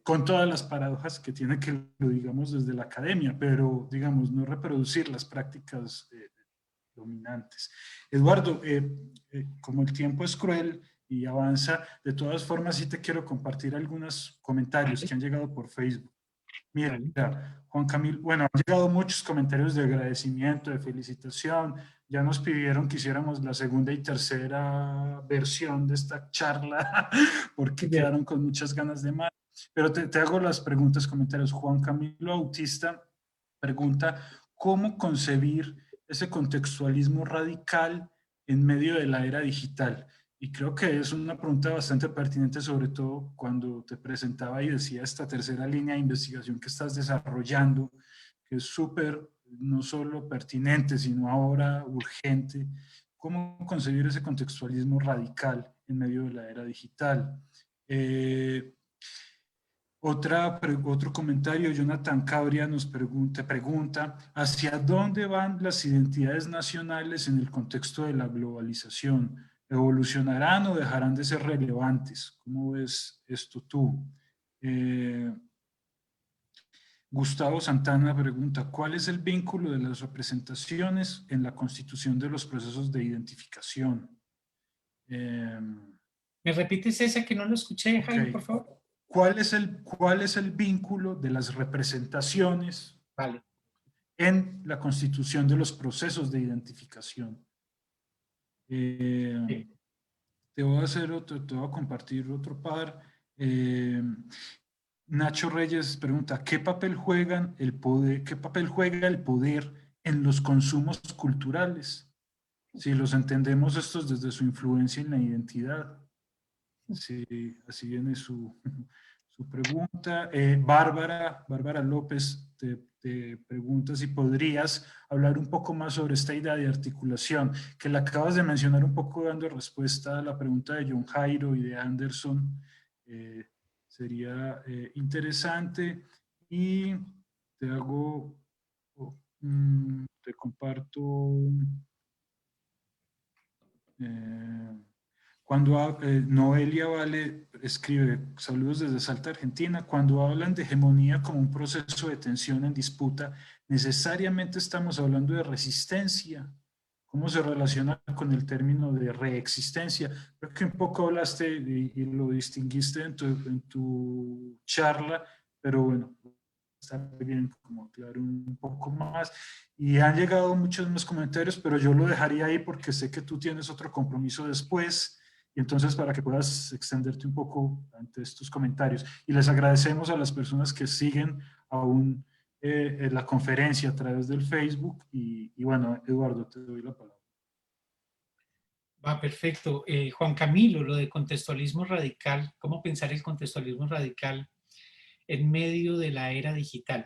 Con todas las paradojas que tiene que lo digamos desde la academia, pero digamos no reproducir las prácticas dominantes. Eduardo, como el tiempo es cruel y avanza, de todas formas sí te quiero compartir algunos comentarios que han llegado por Facebook. Mira, Juan Camilo, bueno, han llegado muchos comentarios de agradecimiento, de felicitación. Ya nos pidieron que hiciéramos la segunda y tercera versión de esta charla porque quedaron con muchas ganas de más. Pero te hago las preguntas, comentarios. Juan Camilo Autista pregunta, ¿cómo concebir ese contextualismo radical en medio de la era digital? Y creo que es una pregunta bastante pertinente, sobre todo cuando te presentaba y decía esta tercera línea de investigación que estás desarrollando, que es súper, no solo pertinente, sino ahora urgente, cómo concebir ese contextualismo radical en medio de la era digital. Otro comentario, Jonathan Cabria nos pregunta, ¿hacia dónde van las identidades nacionales en el contexto de la globalización? ¿Evolucionarán o dejarán de ser relevantes? ¿Cómo ves esto tú? Gustavo Santana pregunta, ¿cuál es el vínculo de las representaciones en la constitución de los procesos de identificación? ¿Me repites esa que no lo escuché, Jaime, Okay. por favor? ¿Cuál es el vínculo de las representaciones Vale. en la constitución de los procesos de identificación? Sí. Te voy a compartir otro par. Nacho Reyes pregunta, ¿qué papel juega el poder en los consumos culturales? Si los entendemos estos desde su influencia en la identidad. Sí, así viene su pregunta. Bárbara López te pregunta si podrías hablar un poco más sobre esta idea de articulación, que la acabas de mencionar un poco dando respuesta a la pregunta de John Jairo y de Anderson. Sería interesante. Y te comparto... Noelia Vale escribe, saludos desde Salta, Argentina, cuando hablan de hegemonía como un proceso de tensión en disputa, necesariamente estamos hablando de resistencia. ¿Cómo se relaciona con el término de reexistencia? Creo que un poco hablaste y lo distinguiste en tu charla, pero bueno, está bien como aclarar un poco más. Y han llegado muchos más comentarios, pero yo lo dejaría ahí porque sé que tú tienes otro compromiso después. Y entonces para que puedas extenderte un poco ante estos comentarios. Y les agradecemos a las personas que siguen aún la conferencia a través del Facebook. Y bueno, Eduardo, te doy la palabra. Va, perfecto. Juan Camilo, lo de contextualismo radical, ¿cómo pensar el contextualismo radical en medio de la era digital?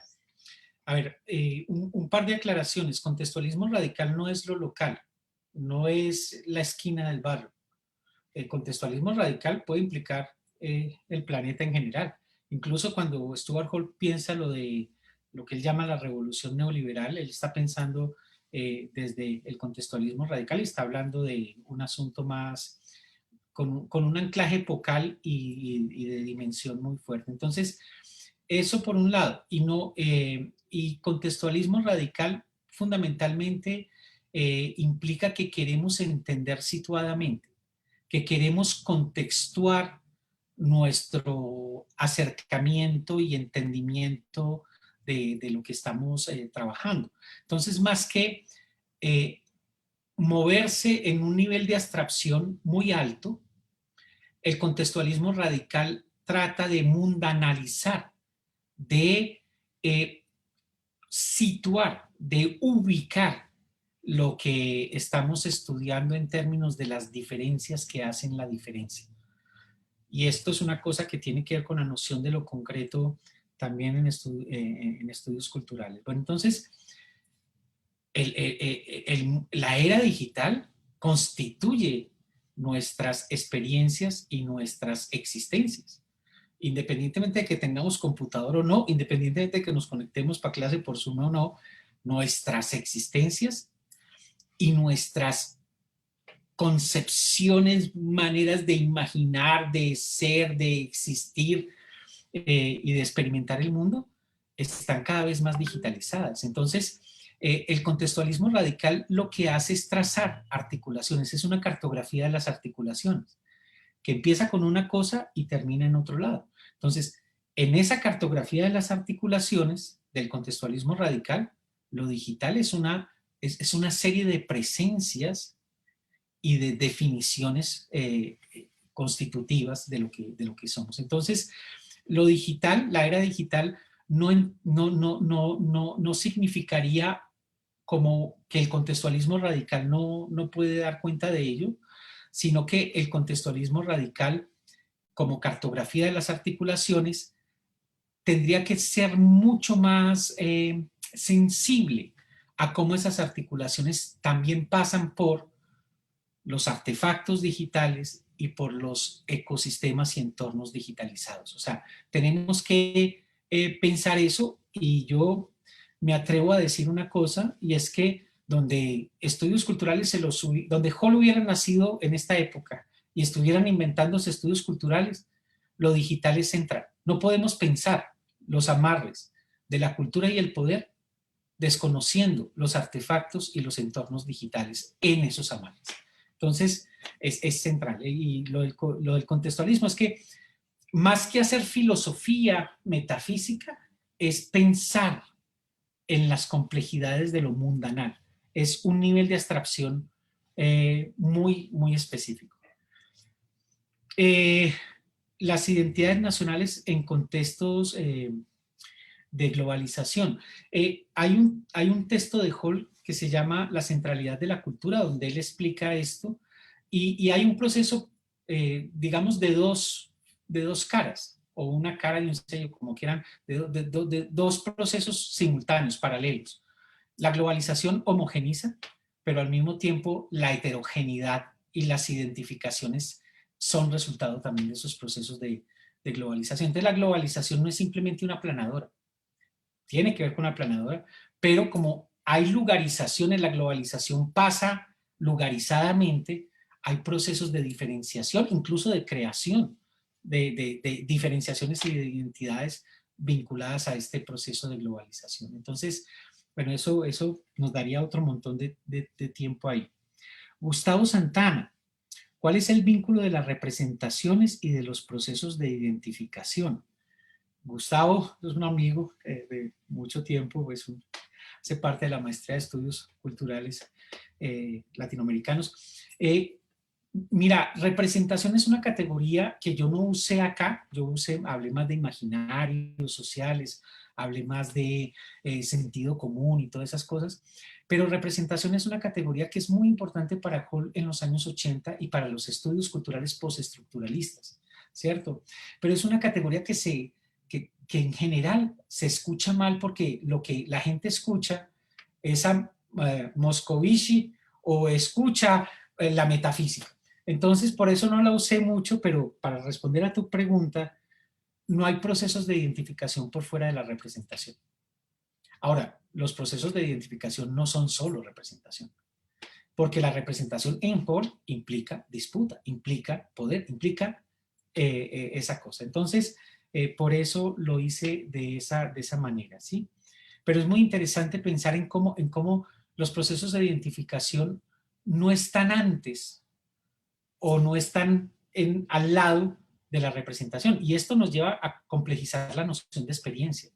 A ver, un par de aclaraciones. Contextualismo radical no es lo local, no es la esquina del barrio. El contextualismo radical puede implicar el planeta en general. Incluso cuando Stuart Hall piensa lo de lo que él llama la revolución neoliberal, él está pensando desde el contextualismo radical y está hablando de un asunto más con un anclaje epocal y de dimensión muy fuerte. Entonces, eso por un lado. Y contextualismo radical fundamentalmente implica que queremos entender situadamente, que queremos contextuar nuestro acercamiento y entendimiento de lo que estamos trabajando. Entonces, más que moverse en un nivel de abstracción muy alto, el contextualismo radical trata de mundanalizar, de situar, de ubicar lo que estamos estudiando en términos de las diferencias que hacen la diferencia. Y esto es una cosa que tiene que ver con la noción de lo concreto también en estudios culturales. Bueno, entonces, la era digital constituye nuestras experiencias y nuestras existencias. Independientemente de que tengamos computador o no, independientemente de que nos conectemos para clase por Zoom o no, nuestras existencias y nuestras concepciones, maneras de imaginar, de ser, de existir y de experimentar el mundo están cada vez más digitalizadas. Entonces, el contextualismo radical lo que hace es trazar articulaciones, es una cartografía de las articulaciones, que empieza con una cosa y termina en otro lado. Entonces, en esa cartografía de las articulaciones del contextualismo radical, lo digital es una serie de presencias y de definiciones constitutivas de lo que somos. Entonces, lo digital, la era digital, no significaría como que el contextualismo radical no puede dar cuenta de ello, sino que el contextualismo radical, como cartografía de las articulaciones, tendría que ser mucho más sensible a cómo esas articulaciones también pasan por los artefactos digitales y por los ecosistemas y entornos digitalizados. O sea, tenemos que pensar eso, y yo me atrevo a decir una cosa, y es que donde estudios culturales donde Hall hubiera nacido en esta época y estuvieran inventándose estudios culturales, lo digital es central. No podemos pensar los amarres de la cultura y el poder desconociendo los artefactos y los entornos digitales en esos amarres. Entonces, es central. Y lo del contextualismo es que más que hacer filosofía metafísica, es pensar en las complejidades de lo mundanal. Es un nivel de abstracción muy, muy específico. Las identidades nacionales en contextos de globalización. Hay un texto de Hall que se llama La centralidad de la cultura, donde él explica esto, y hay un proceso, digamos, de dos caras, o una cara y un sello, como quieran, de dos procesos simultáneos, paralelos. La globalización homogeniza, pero al mismo tiempo la heterogeneidad y las identificaciones son resultado también de esos procesos de globalización. Entonces la globalización no es simplemente una aplanadora, tiene que ver con la aplanadora, pero como hay lugarización, en la globalización pasa lugarizadamente, hay procesos de diferenciación, incluso de creación de diferenciaciones y de identidades vinculadas a este proceso de globalización. Entonces, bueno, eso nos daría otro montón de tiempo ahí. Gustavo Santana, ¿cuál es el vínculo de las representaciones y de los procesos de identificación? Gustavo es un amigo de mucho tiempo, hace parte de la maestría de estudios culturales latinoamericanos. Mira, representación es una categoría que yo no usé acá, hablé más de imaginarios sociales, hablé más de sentido común y todas esas cosas, pero representación es una categoría que es muy importante para Hall en los años 80 y para los estudios culturales postestructuralistas, ¿cierto? Pero es una categoría que en general se escucha mal, porque lo que la gente escucha es a Moscovici o escucha la metafísica. Entonces, por eso no la usé mucho, pero para responder a tu pregunta, no hay procesos de identificación por fuera de la representación. Ahora, los procesos de identificación no son solo representación, porque la representación en Hall implica disputa, implica poder, implica esa cosa. Entonces, por eso lo hice de esa manera, ¿sí? Pero es muy interesante pensar en cómo los procesos de identificación no están antes o no están al lado de la representación. Y esto nos lleva a complejizar la noción de experiencia.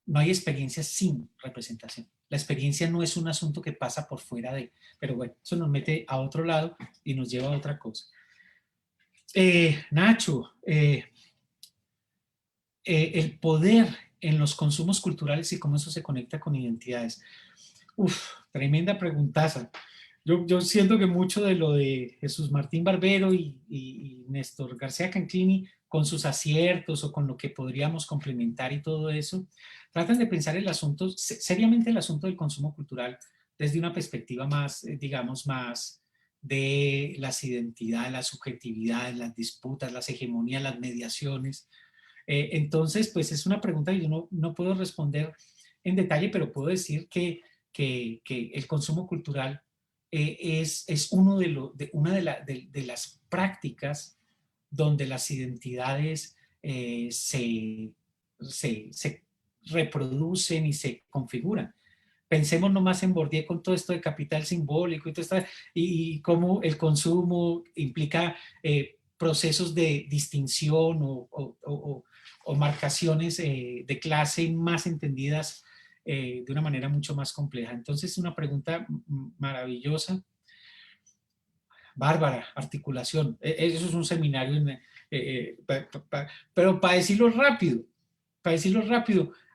No hay experiencia sin representación. La experiencia no es un asunto que pasa por fuera de... Pero bueno, eso nos mete a otro lado y nos lleva a otra cosa. Nacho, el poder en los consumos culturales y cómo eso se conecta con identidades. Tremenda preguntaza. Yo siento que mucho de lo de Jesús Martín Barbero y Néstor García Canclini, con sus aciertos o con lo que podríamos complementar y todo eso, tratan de pensar el asunto, seriamente el asunto del consumo cultural desde una perspectiva más, digamos, más de las identidades, las subjetividades, las disputas, las hegemonías, las mediaciones. Entonces, pues es una pregunta que yo no puedo responder en detalle, pero puedo decir que el consumo cultural es una de las prácticas donde las identidades se reproducen y se configuran. Pensemos nomás en Bourdieu con todo esto de capital simbólico y cómo el consumo implica procesos de distinción o marcaciones de clase más entendidas de una manera mucho más compleja. Entonces, una pregunta maravillosa. Bárbara, articulación. Eso es un seminario, pero para decirlo rápido,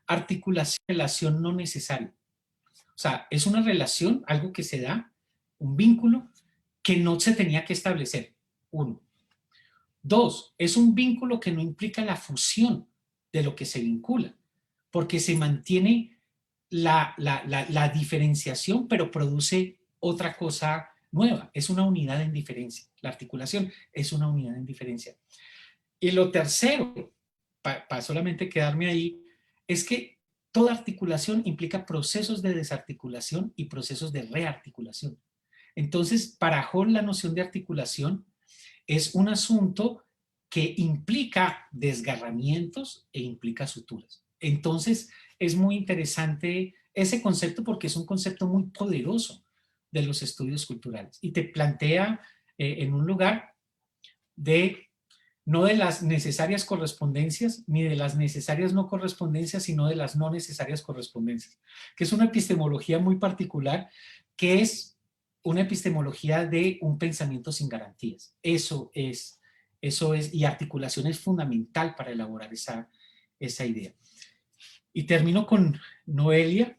articulación, relación no necesaria. O sea, es una relación, algo que se da, un vínculo que no se tenía que establecer. 1. 2, es un vínculo que no implica la fusión de lo que se vincula, porque se mantiene la diferenciación, pero produce otra cosa nueva, es una unidad en diferencia. La articulación es una unidad en diferencia. Y lo tercero, para solamente quedarme ahí, es que toda articulación implica procesos de desarticulación y procesos de rearticulación. Entonces, para Hall, la noción de articulación es un asunto que implica desgarramientos e implica suturas. Entonces, es muy interesante ese concepto porque es un concepto muy poderoso de los estudios culturales y te plantea en un lugar no de las necesarias correspondencias ni de las necesarias no correspondencias, sino de las no necesarias correspondencias, que es una epistemología muy particular, que es una epistemología de un pensamiento sin garantías. Eso es, y articulación es fundamental para elaborar esa idea. Y termino con Noelia.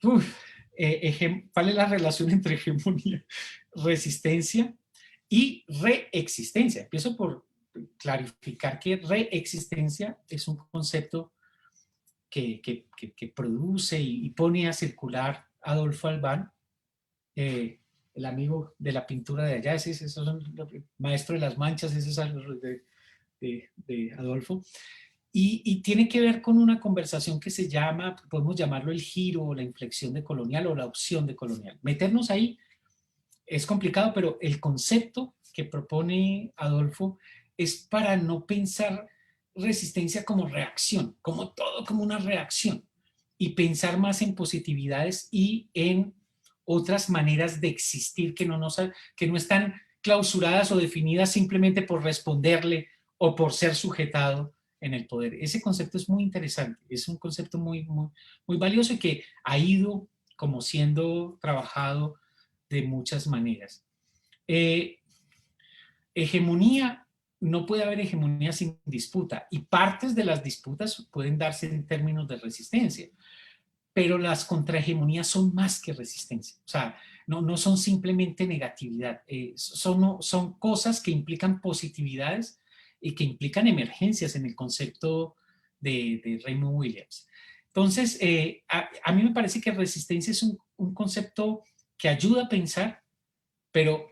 ¿Cuál es la relación entre hegemonía, resistencia y reexistencia? Empiezo por clarificar que reexistencia es un concepto que produce y pone a circular Adolfo Albán, el amigo de la pintura de allá, ese es el maestro de las manchas, ese es de Adolfo. Y tiene que ver con una conversación que se llama, podemos llamarlo el giro o la inflexión decolonial o la opción decolonial. Meternos ahí es complicado, pero el concepto que propone Adolfo es para no pensar resistencia como reacción, como todo como una reacción, y pensar más en positividades y en otras maneras de existir que no están clausuradas o definidas simplemente por responderle o por ser sujetado en el poder. Ese concepto es muy interesante, es un concepto muy valioso y que ha ido como siendo trabajado de muchas maneras. Hegemonía, no puede haber hegemonía sin disputa y partes de las disputas pueden darse en términos de resistencia, pero las contrahegemonías son más que resistencia, o sea, no son simplemente negatividad, son cosas que implican positividades y que implican emergencias en el concepto de Raymond Williams. Entonces, a mí me parece que resistencia es un concepto que ayuda a pensar, pero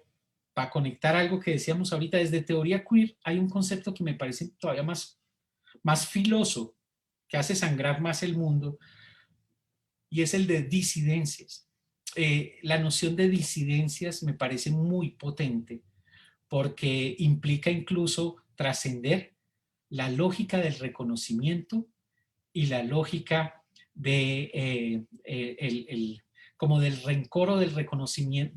para conectar algo que decíamos ahorita, desde teoría queer hay un concepto que me parece todavía más filoso, que hace sangrar más el mundo, y es el de disidencias. La noción de disidencias me parece muy potente porque implica incluso trascender la lógica del reconocimiento y la lógica como del rencor o del reconocimiento,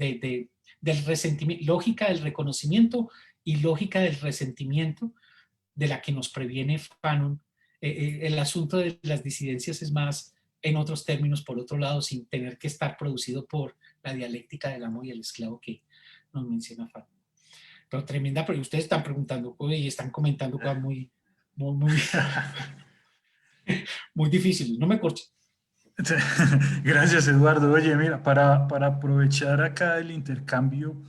del resentimiento, lógica del reconocimiento y lógica del resentimiento de la que nos previene Fanon. El asunto de las disidencias es más, en otros términos, por otro lado, sin tener que estar producido por la dialéctica del amo y el esclavo que nos menciona Fanon. Pero tremenda, pero ustedes están preguntando y están comentando cosas muy difíciles. No me corchen. Gracias, Eduardo. Oye, mira, para aprovechar acá el intercambio,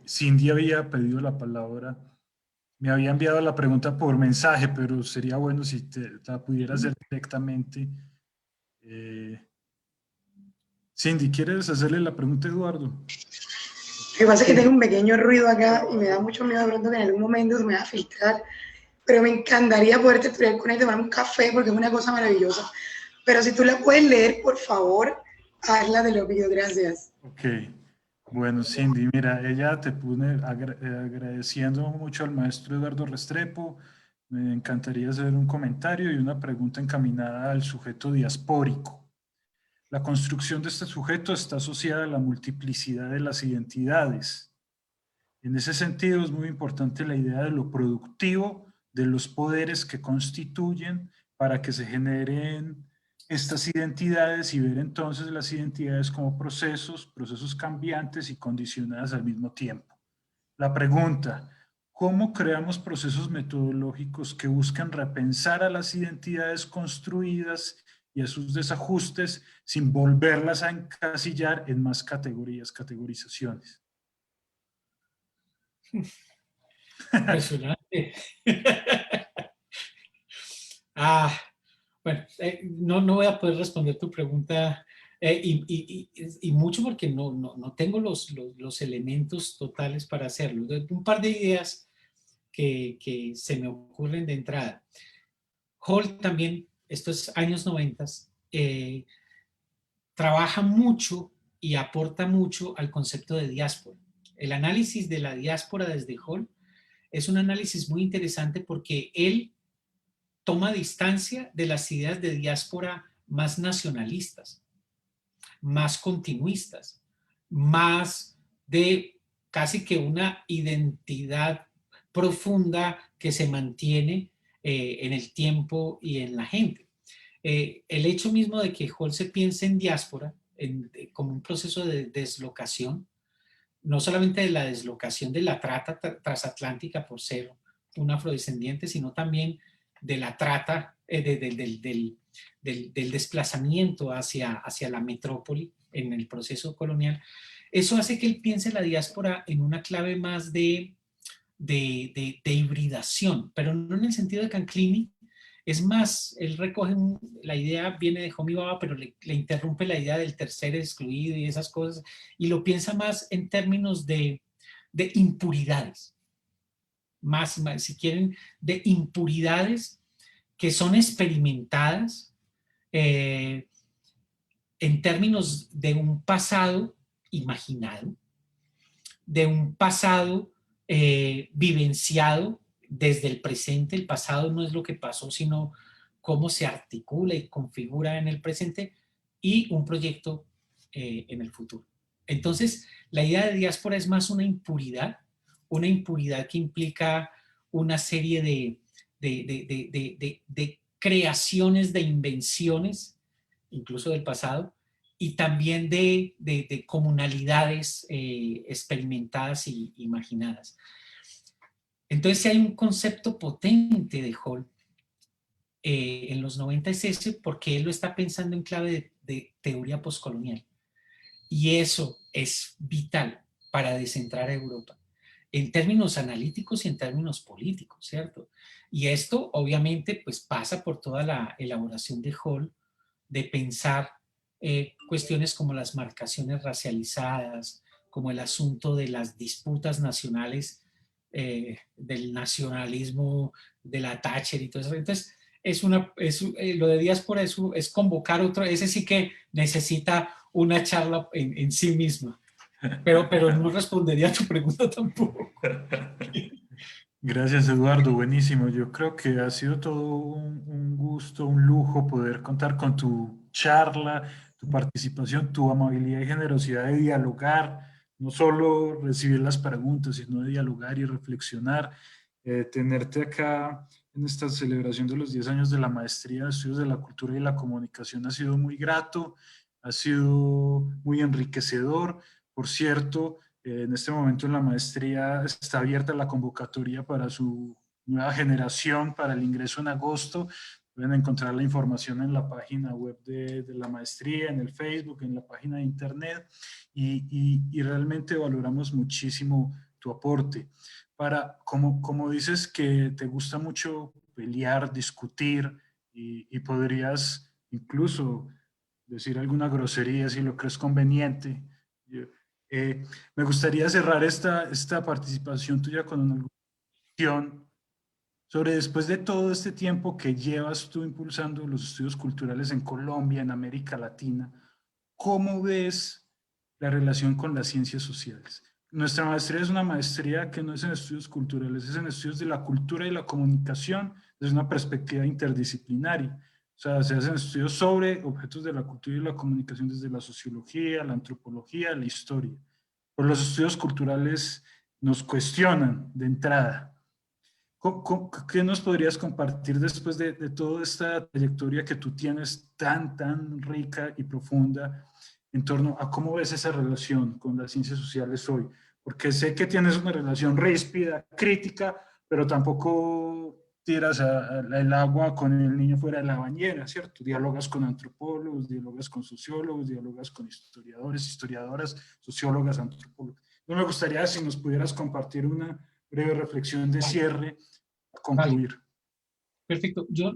Cindy había pedido la palabra. Me había enviado la pregunta por mensaje, pero sería bueno si te la pudiera hacer directamente. Cindy, ¿quieres hacerle la pregunta a Eduardo? Lo que pasa es que tengo un pequeño ruido acá y me da mucho miedo de pronto que en algún momento se me va a filtrar, pero me encantaría poder estudiar con él, tomar un café porque es una cosa maravillosa. Pero si tú la puedes leer, por favor, hazla, te lo pido, gracias. Ok, bueno, Cindy, mira, ella te pone agradeciendo mucho al maestro Eduardo Restrepo. Me encantaría hacer un comentario y una pregunta encaminada al sujeto diaspórico. La construcción de este sujeto está asociada a la multiplicidad de las identidades. En ese sentido es muy importante la idea de lo productivo de los poderes que constituyen para que se generen estas identidades y ver entonces las identidades como procesos cambiantes y condicionadas al mismo tiempo. La pregunta: ¿cómo creamos procesos metodológicos que buscan repensar a las identidades construidas y a sus desajustes sin volverlas a encasillar en más categorizaciones? Impresionante. Bueno, no voy a poder responder tu pregunta Y mucho porque no tengo los elementos totales para hacerlo. Un par de ideas que se me ocurren de entrada. Hall también, estos años 90, trabaja mucho y aporta mucho al concepto de diáspora. El análisis de la diáspora desde Hall es un análisis muy interesante porque él toma distancia de las ideas de diáspora más nacionalistas, más continuistas, más de casi que una identidad profunda que se mantiene en el tiempo y en la gente. El hecho mismo de que Hall se piense en diáspora como un proceso de deslocación, no solamente de la deslocación de la trata transatlántica por ser un afrodescendiente, sino también de la trata, del desplazamiento hacia la metrópoli en el proceso colonial. Eso hace que él piense la diáspora en una clave más de hibridación, pero no en el sentido de Canclini. Es más, él recoge la idea, viene de Homi Bhabha, pero le interrumpe la idea del tercer excluido y esas cosas, y lo piensa más en términos de impuridades, más, si quieren, de impuridades que son experimentadas en términos de un pasado imaginado, de un pasado vivenciado desde el presente. El pasado no es lo que pasó, sino cómo se articula y configura en el presente, y un proyecto en el futuro. Entonces, la idea de diáspora es más una impuridad que implica una serie de creaciones, de invenciones, incluso del pasado, y también de comunalidades experimentadas y imaginadas. Entonces, si hay un concepto potente de Hall en los 90 es ese, porque él lo está pensando en clave de teoría postcolonial. Y eso es vital para descentrar a Europa, en términos analíticos y en términos políticos, ¿cierto? Y esto, obviamente, pues pasa por toda la elaboración de Hall, de pensar cuestiones como las marcaciones racializadas, como el asunto de las disputas nacionales, del nacionalismo de la Thatcher y todo eso. Entonces, lo de diáspora es convocar otro, ese sí que necesita una charla en sí misma, pero no respondería a tu pregunta tampoco. Gracias, Eduardo, buenísimo. Yo creo que ha sido todo un gusto, un lujo poder contar con tu charla, tu participación, tu amabilidad y generosidad de dialogar, no solo recibir las preguntas, sino de dialogar y reflexionar. Tenerte acá en esta celebración de los 10 años de la Maestría de Estudios de la Cultura y la Comunicación ha sido muy grato, ha sido muy enriquecedor. Por cierto, en este momento en la maestría está abierta la convocatoria para su nueva generación, para el ingreso en agosto. Pueden encontrar la información en la página web de la maestría, en el Facebook, en la página de internet, y realmente valoramos muchísimo tu aporte. Como dices que te gusta mucho pelear, discutir, y podrías incluso decir alguna grosería si lo crees conveniente. Me gustaría cerrar esta participación tuya con una cuestión sobre, después de todo este tiempo que llevas tú impulsando los estudios culturales en Colombia, en América Latina, ¿cómo ves la relación con las ciencias sociales? Nuestra maestría es una maestría que no es en estudios culturales, es en estudios de la cultura y la comunicación desde una perspectiva interdisciplinaria. O sea, se hacen estudios sobre objetos de la cultura y la comunicación desde la sociología, la antropología, la historia. Pero los estudios culturales nos cuestionan de entrada. ¿Qué nos podrías compartir después de toda esta trayectoria que tú tienes tan rica y profunda en torno a cómo ves esa relación con las ciencias sociales hoy? Porque sé que tienes una relación ríspida, crítica, pero tampoco tiras el agua con el niño fuera de la bañera, ¿cierto? Dialogas con antropólogos, dialogas con sociólogos, dialogas con historiadores, historiadoras, sociólogas, antropólogos. No me gustaría si nos pudieras compartir una breve reflexión de cierre para concluir. Vale. Perfecto. Yo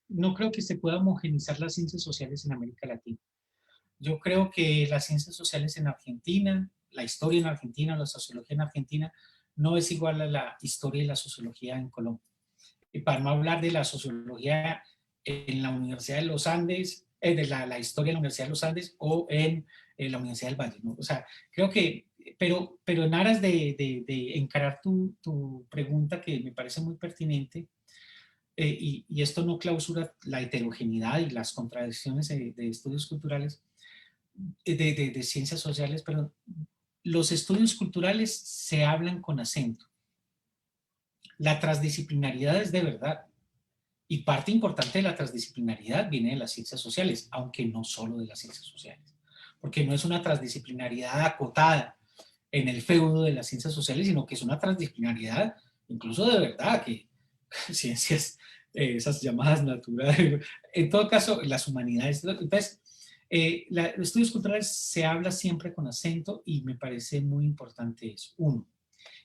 no creo que se pueda homogenizar las ciencias sociales en América Latina. Yo creo que las ciencias sociales en Argentina, la historia en Argentina, la sociología en Argentina, no es igual a la historia y la sociología en Colombia. Y para no hablar de la sociología en la Universidad de los Andes, de la historia en la Universidad de los Andes o en la Universidad del Valle, ¿no? O sea, creo que, pero en aras de encarar tu pregunta, que me parece muy pertinente, y esto no clausura la heterogeneidad y las contradicciones de estudios culturales, de ciencias sociales, pero los estudios culturales se hablan con acento. La transdisciplinaridad es de verdad. Y parte importante de la transdisciplinaridad viene de las ciencias sociales, aunque no solo de las ciencias sociales. Porque no es una transdisciplinaridad acotada en el feudo de las ciencias sociales, sino que es una transdisciplinaridad incluso de verdad, que ciencias, esas llamadas naturales, en todo caso, las humanidades. Entonces, los estudios culturales se habla siempre con acento y me parece muy importante eso, uno.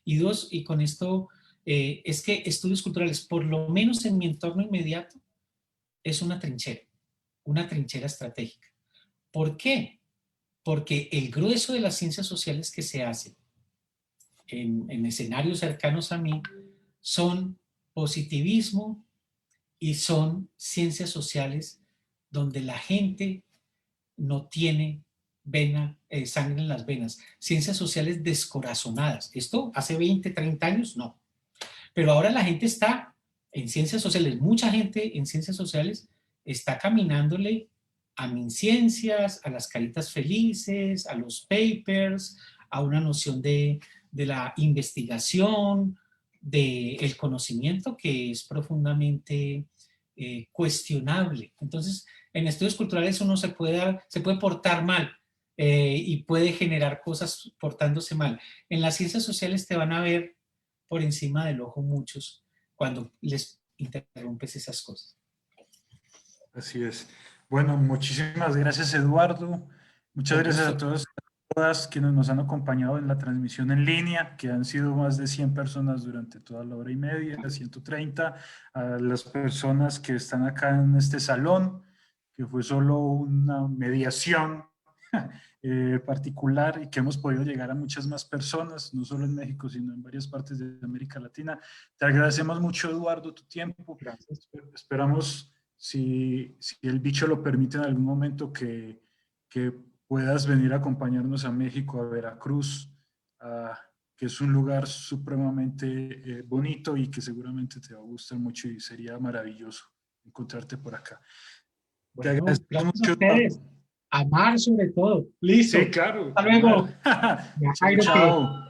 Y dos, y con esto, es que estudios culturales, por lo menos en mi entorno inmediato, es una trinchera estratégica. ¿Por qué? Porque el grueso de las ciencias sociales que se hacen en escenarios cercanos a mí son positivismo y son ciencias sociales donde la gente no tiene sangre en las venas. Ciencias sociales descorazonadas. Esto hace 20, 30 años, no. Pero ahora la gente está en ciencias sociales, mucha gente en ciencias sociales está caminándole a MinCiencias, a las caritas felices, a los papers, a una noción de la investigación, del conocimiento que es profundamente cuestionable. Entonces, en estudios culturales uno se puede portar mal y puede generar cosas portándose mal. En las ciencias sociales te van a ver por encima del ojo muchos cuando les interrumpes esas cosas. Así es. Bueno, muchísimas gracias, Eduardo. Muchas Con gracias a gusto. todos, a todas quienes nos han acompañado en la transmisión en línea, que han sido más de 100 personas durante toda la hora y media, 130, a las personas que están acá en este salón, que fue solo una mediación particular y que hemos podido llegar a muchas más personas, no solo en México, sino en varias partes de América Latina. Te agradecemos mucho, Eduardo, tu tiempo. Gracias. Esperamos, si el bicho lo permite en algún momento, que puedas venir a acompañarnos a México, a Veracruz, que es un lugar supremamente bonito y que seguramente te va a gustar mucho y sería maravilloso encontrarte por acá. Te Bueno, agradecemos gracias a mucho. ustedes. Amar sobre todo. Listo. Sí, claro. Hasta luego. Chao, Jairo, que chao.